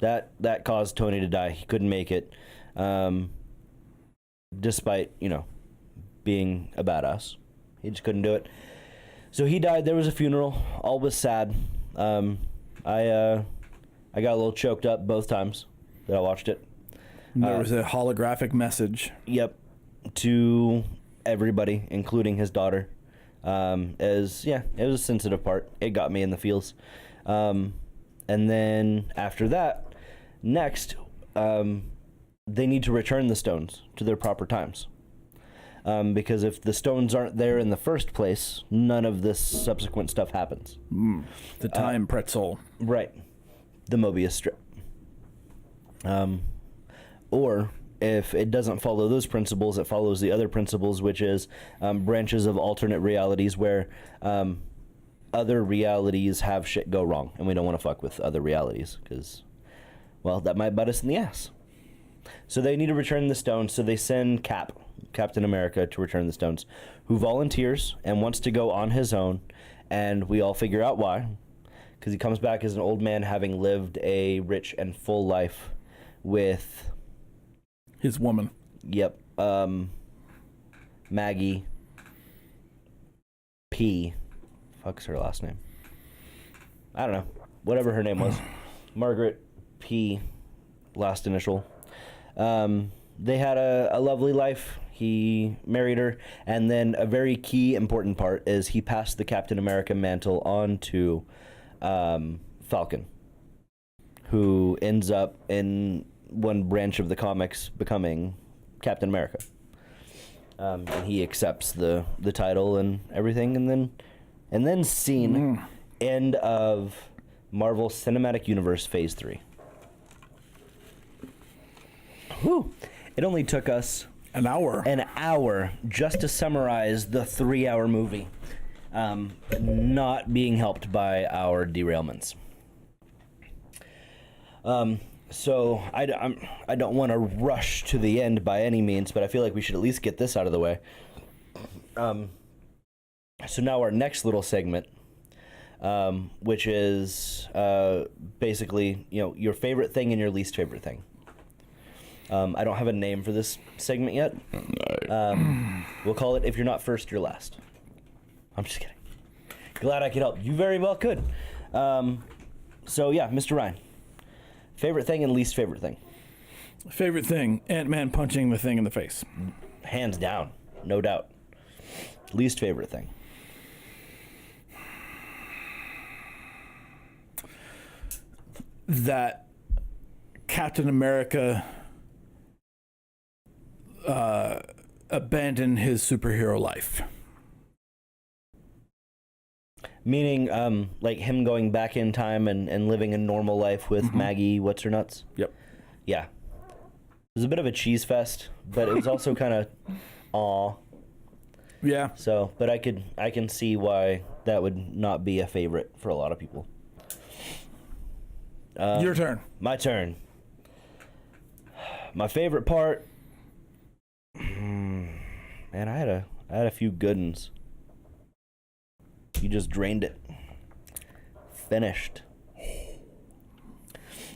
That caused Tony to die. He couldn't make it, despite being a badass. He just couldn't do it. So he died. There was a funeral. All was sad. I got a little choked up both times that I watched it. There was a holographic message. Yep, to everybody, including his daughter. It was a sensitive part. It got me in the feels. And then after that, next, they need to return the stones to their proper times. Because if the stones aren't there in the first place, none of this subsequent stuff happens. The time pretzel. Right. The Mobius strip. Or if it doesn't follow those principles, it follows the other principles, which is branches of alternate realities where other realities have shit go wrong, and we don't want to fuck with other realities because, well, that might bite us in the ass. So they need to return the stones, so they send Captain America, to return the stones, who volunteers and wants to go on his own, and we all figure out why, because he comes back as an old man having lived a rich and full life with his woman. Yep. Maggie P. Fuck's her last name? I don't know. Whatever her name was. Margaret P. Last initial. They had a lovely life. He married her. And then a very key important part is he passed the Captain America mantle on to Falcon, who ends up in one branch of the comics becoming Captain America. And he accepts the title and everything, and then scene end of Marvel Cinematic Universe Phase 3. Whew. It only took us an hour just to summarize the 3-hour movie, not being helped by our derailments. So I don't want to rush to the end by any means, but I feel like we should at least get this out of the way. So now our next little segment, which is basically, your favorite thing and your least favorite thing. I don't have a name for this segment yet. We'll call it If You're Not First, You're Last. I'm just kidding. Glad I could help. You very well could. So yeah, Mr. Ryan. Favorite thing and least favorite thing? Favorite thing, Ant-Man punching the thing in the face. Hands down, no doubt. Least favorite thing? That Captain America abandon his superhero life. Meaning, like him going back in time and living a normal life with Maggie, what's her nuts? Yep. Yeah. It was a bit of a cheese fest, but it was also kind of aw. Yeah. So, but I can see why that would not be a favorite for a lot of people. Your turn. My turn. My favorite part. Man, I had a few good ones. You just drained it. Finished.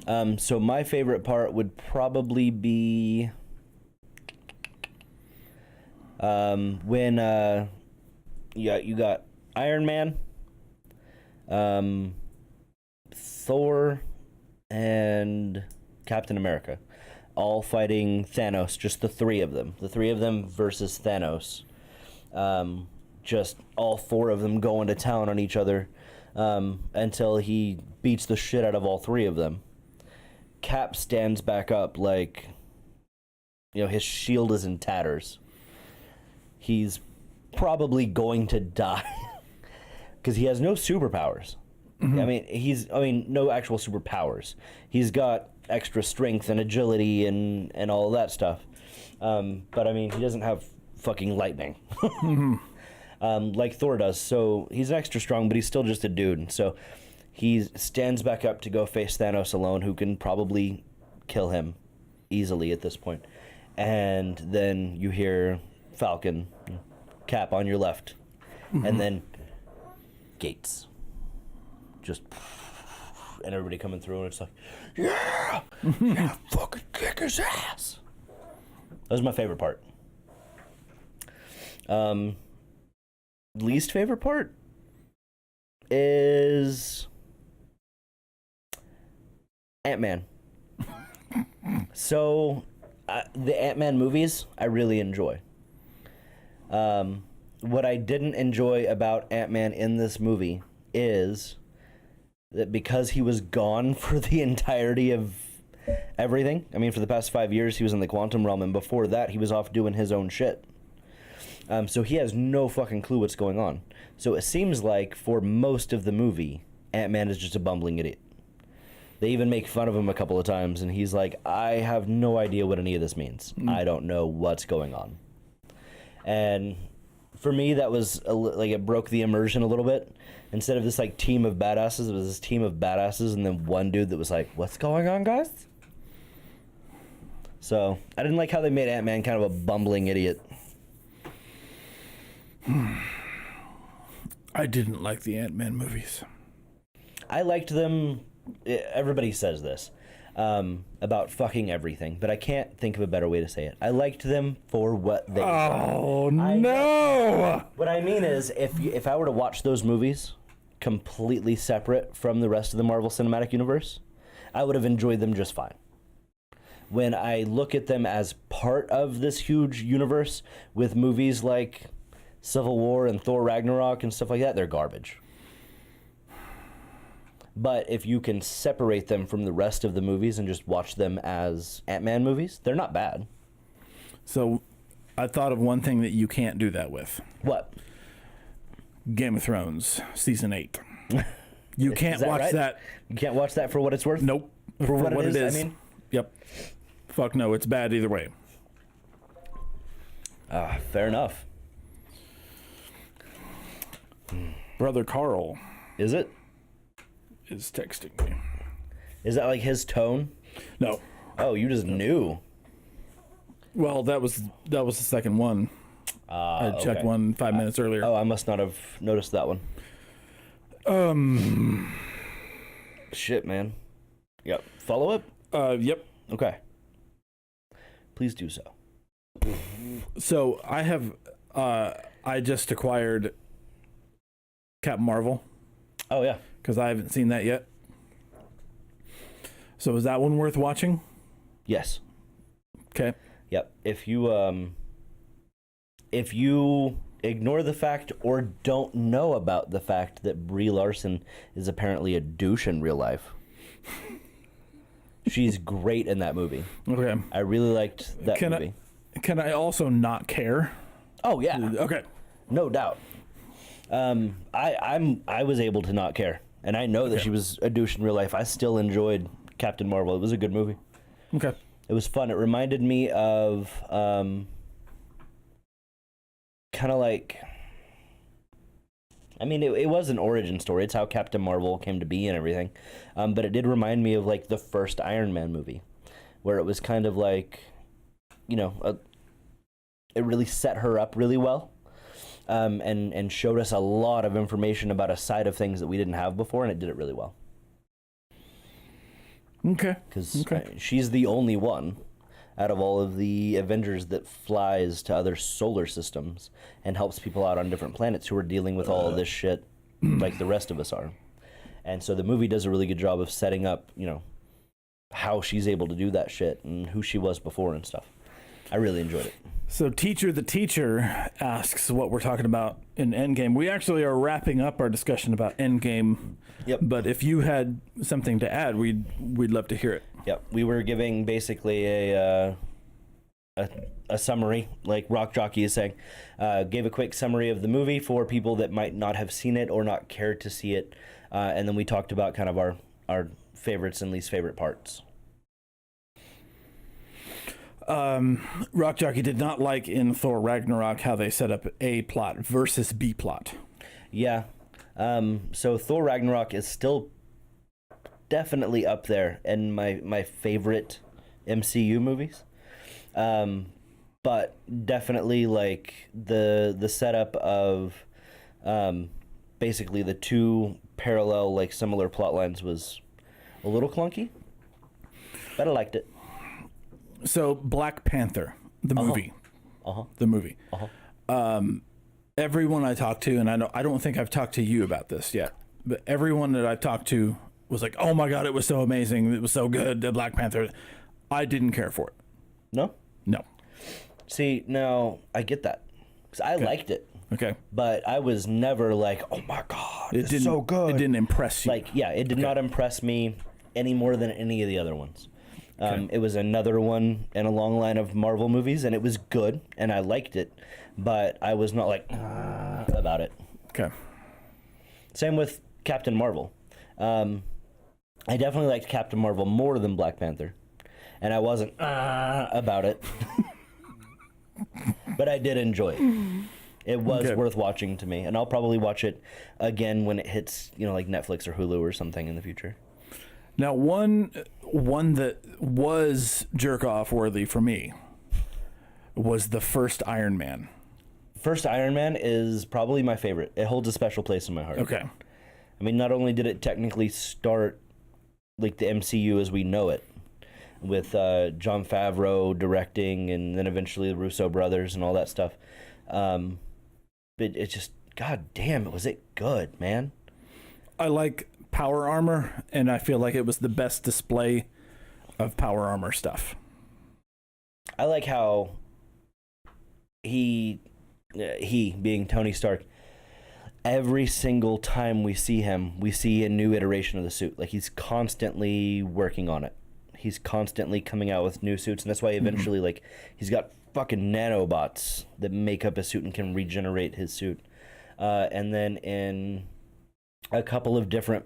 So my favorite part would probably be when you got Iron Man, Thor, and Captain America all fighting Thanos, just the three of them versus Thanos. Just all four of them going to town on each other until he beats the shit out of all three of them. Cap stands back up like, his shield is in tatters. He's probably going to die because he has no superpowers. No actual superpowers. He's got extra strength and agility and all of that stuff. But he doesn't have fucking lightning. Like Thor does. So he's extra strong, but he's still just a dude. So he stands back up to go face Thanos alone, who can probably kill him easily at this point. And then you hear Falcon, Cap on your left, and then Gates. Just, and everybody coming through, and it's like, yeah, fucking kick his ass. That was my favorite part. Least favorite part is Ant-Man. So, the Ant-Man movies, I really enjoy. What I didn't enjoy about Ant-Man in this movie is that because he was gone for the entirety of everything, for the past 5 years he was in the quantum realm, and before that he was off doing his own shit. So he has no fucking clue what's going on. So it seems like for most of the movie, Ant-Man is just a bumbling idiot. They even make fun of him a couple of times, and he's like, I have no idea what any of this means. I don't know what's going on. And for me, that was it broke the immersion a little bit. Instead of this team of badasses, it was this team of badasses, and then one dude that was like, what's going on, guys? So I didn't like how they made Ant-Man kind of a bumbling idiot. I didn't like the Ant-Man movies. I liked them. Everybody says this about fucking everything, but I can't think of a better way to say it. I liked them for what they were. No! What I mean is, if I were to watch those movies completely separate from the rest of the Marvel Cinematic Universe, I would have enjoyed them just fine. When I look at them as part of this huge universe with movies like Civil War and Thor Ragnarok and stuff like that, they're garbage. But if you can separate them from the rest of the movies and just watch them as Ant-Man movies, they're not bad. So I thought of one thing that you can't do that with. What? Game of Thrones, season 8. You can't watch that. You can't watch that for what it's worth? Nope. For what it is, Yep. Fuck no, it's bad either way. Fair enough. Brother Carl. Is it? Is texting me. Is that his tone? No. Oh, you just knew. Well, that was the second one. I checked one 5 minutes earlier. Oh, I must not have noticed that one. Shit, man. Yep. Follow up? Yep. Okay. Please do so. So I have, I just acquired Captain Marvel. Oh, yeah. Because I haven't seen that yet. So is that one worth watching? Yes. Okay. Yep. If you ignore the fact or don't know about the fact that Brie Larson is apparently a douche in real life, she's great in that movie. Okay. I really liked that movie. Can I also not care? Oh yeah, Okay. no doubt. I was able to not care, and I know that she was a douche in real life. I still enjoyed Captain Marvel. It was a good movie. Okay. It was fun. It reminded me of kind of like, I mean, it was an origin story. It's how Captain Marvel came to be and everything. But it did remind me of like the first Iron Man movie, where it was kind of like, you know, it really set her up really well. And showed us a lot of information about a side of things that we didn't have before, and it did it really well. Okay. Because she's the only one out of all of the Avengers that flies to other solar systems and helps people out on different planets who are dealing with all of this shit like the rest of us are. And so the movie does a really good job of setting up, you know, how she's able to do that shit and who she was before and stuff. I really enjoyed it. So Teacher the Teacher asks what we're talking about in Endgame. We actually are wrapping up our discussion about Endgame. Yep. But if you had something to add, we'd love to hear it. Yep. We were giving basically a summary, like Rock Jockey is saying. Gave a quick summary of the movie for people that might not have seen it or not cared to see it. And then we talked about kind of our favorites and least favorite parts. Rock Jockey did not like in Thor Ragnarok how they set up A plot versus B plot. Yeah. So Thor Ragnarok is still definitely up there in my favorite MCU movies. But definitely like the setup of basically the two parallel, like similar plot lines was a little clunky. But I liked it. So Black Panther, the movie, the movie. Everyone I talked to, and I don't think I've talked to you about this yet, but everyone that I've talked to was like, "Oh my god, it was so amazing! It was so good." The Black Panther. I didn't care for it. No? No. See, now I get that because I liked it. Okay. But I was never like, "Oh my god, it's so good." It didn't impress you. Like, yeah, it did not impress me any more than any of the other ones. It was another one in a long line of Marvel movies, and it was good, and I liked it, but I was not like about it. Okay. Same with Captain Marvel. I definitely liked Captain Marvel more than Black Panther, and I wasn't about it, but I did enjoy it. It was worth watching to me, and I'll probably watch it again when it hits, you know, like Netflix or Hulu or something in the future. Now, one that was jerk-off worthy for me was the first Iron Man. First Iron Man is probably my favorite. It holds a special place in my heart. Okay. I mean, not only did it technically start like the MCU as we know it, with Jon Favreau directing and then eventually the Russo brothers and all that stuff, but it just, god damn, was it good, man. I like power armor, and I feel like it was the best display of power armor stuff. I like how he being Tony Stark, every single time we see him, we see a new iteration of the suit. Like, he's constantly working on it. He's constantly coming out with new suits, and that's why eventually, like, he's got fucking nanobots that make up his suit and can regenerate his suit. And then in a couple of different,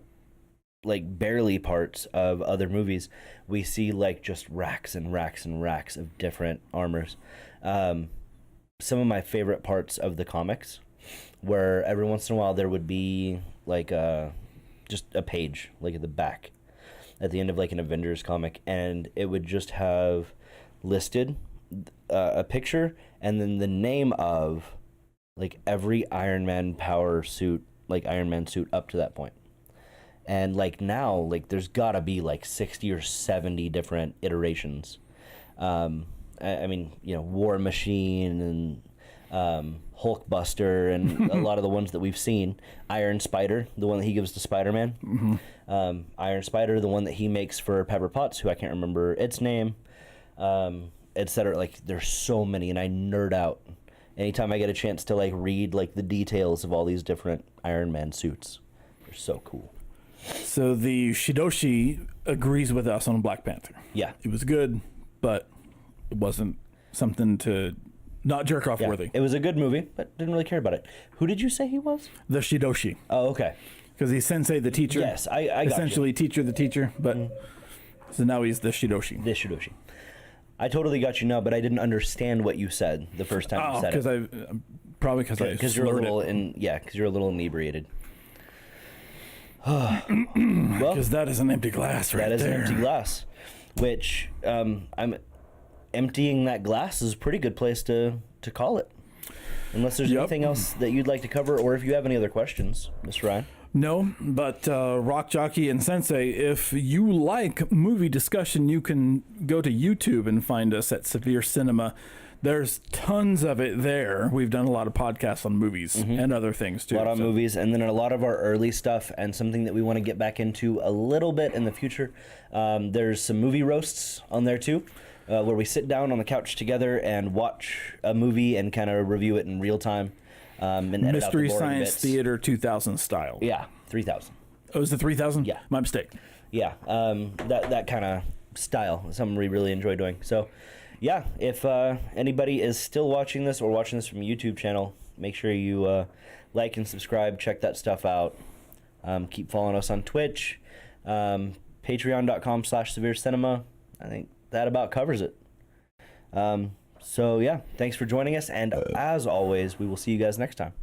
like, barely parts of other movies, we see like just racks and racks and racks of different armors. Some of my favorite parts of the comics, where every once in a while there would be like just a page like at the back at the end of like an Avengers comic, and it would just have listed a picture and then the name of like every Iron Man power suit, like Iron Man suit up to that point. And like now, like there's gotta be like 60 or 70 different iterations. I mean, you know, War Machine and Hulkbuster and a lot of the ones that we've seen. Iron Spider, the one that he gives to Spider-Man. Iron Spider, the one that he makes for Pepper Potts, who I can't remember its name, etc. Like there's so many, and I nerd out anytime I get a chance to like read like the details of all these different Iron Man suits. They're so cool. So the Shidoshi agrees with us on Black Panther. Yeah. It was good, but it wasn't something to not jerk off Yeah, worthy. it was a good movie, but didn't really care about it. Who did you say he was? The Shidoshi. Oh, okay. Because he's sensei the teacher. Yes, I got essentially teacher the teacher, but so now he's the Shidoshi. The Shidoshi. I totally got you now, but I didn't understand what you said the first time you said it. Because You're a slurred little it. because you're a little inebriated. Well, Because that is an empty glass right there. that is an empty glass, which I'm emptying that glass is a pretty good place to call it. Unless there's anything else that you'd like to cover, or if you have any other questions, Mr. Ryan. No, but Rock Jockey and Sensei, if you like movie discussion, you can go to YouTube and find us at Severe Cinema. There's tons of it there. We've done a lot of podcasts on movies and other things too. A lot of movies, and then a lot of our early stuff, and something that we want to get back into a little bit in the future. There's some movie roasts on there too, where we sit down on the couch together and watch a movie and kind of review it in real time. And edit out the Mystery boring Science bits. Theater 2000 style. Yeah, 3000. Oh, is it 3000? Yeah. My mistake. Yeah, that kind of style is something we really enjoy doing. So, yeah, if anybody is still watching this or watching this from a YouTube channel, make sure you like and subscribe. Check that stuff out. Keep following us on Twitch, patreon.com/severe cinema. I think that about covers it. So, yeah, thanks for joining us. And as always, we will see you guys next time.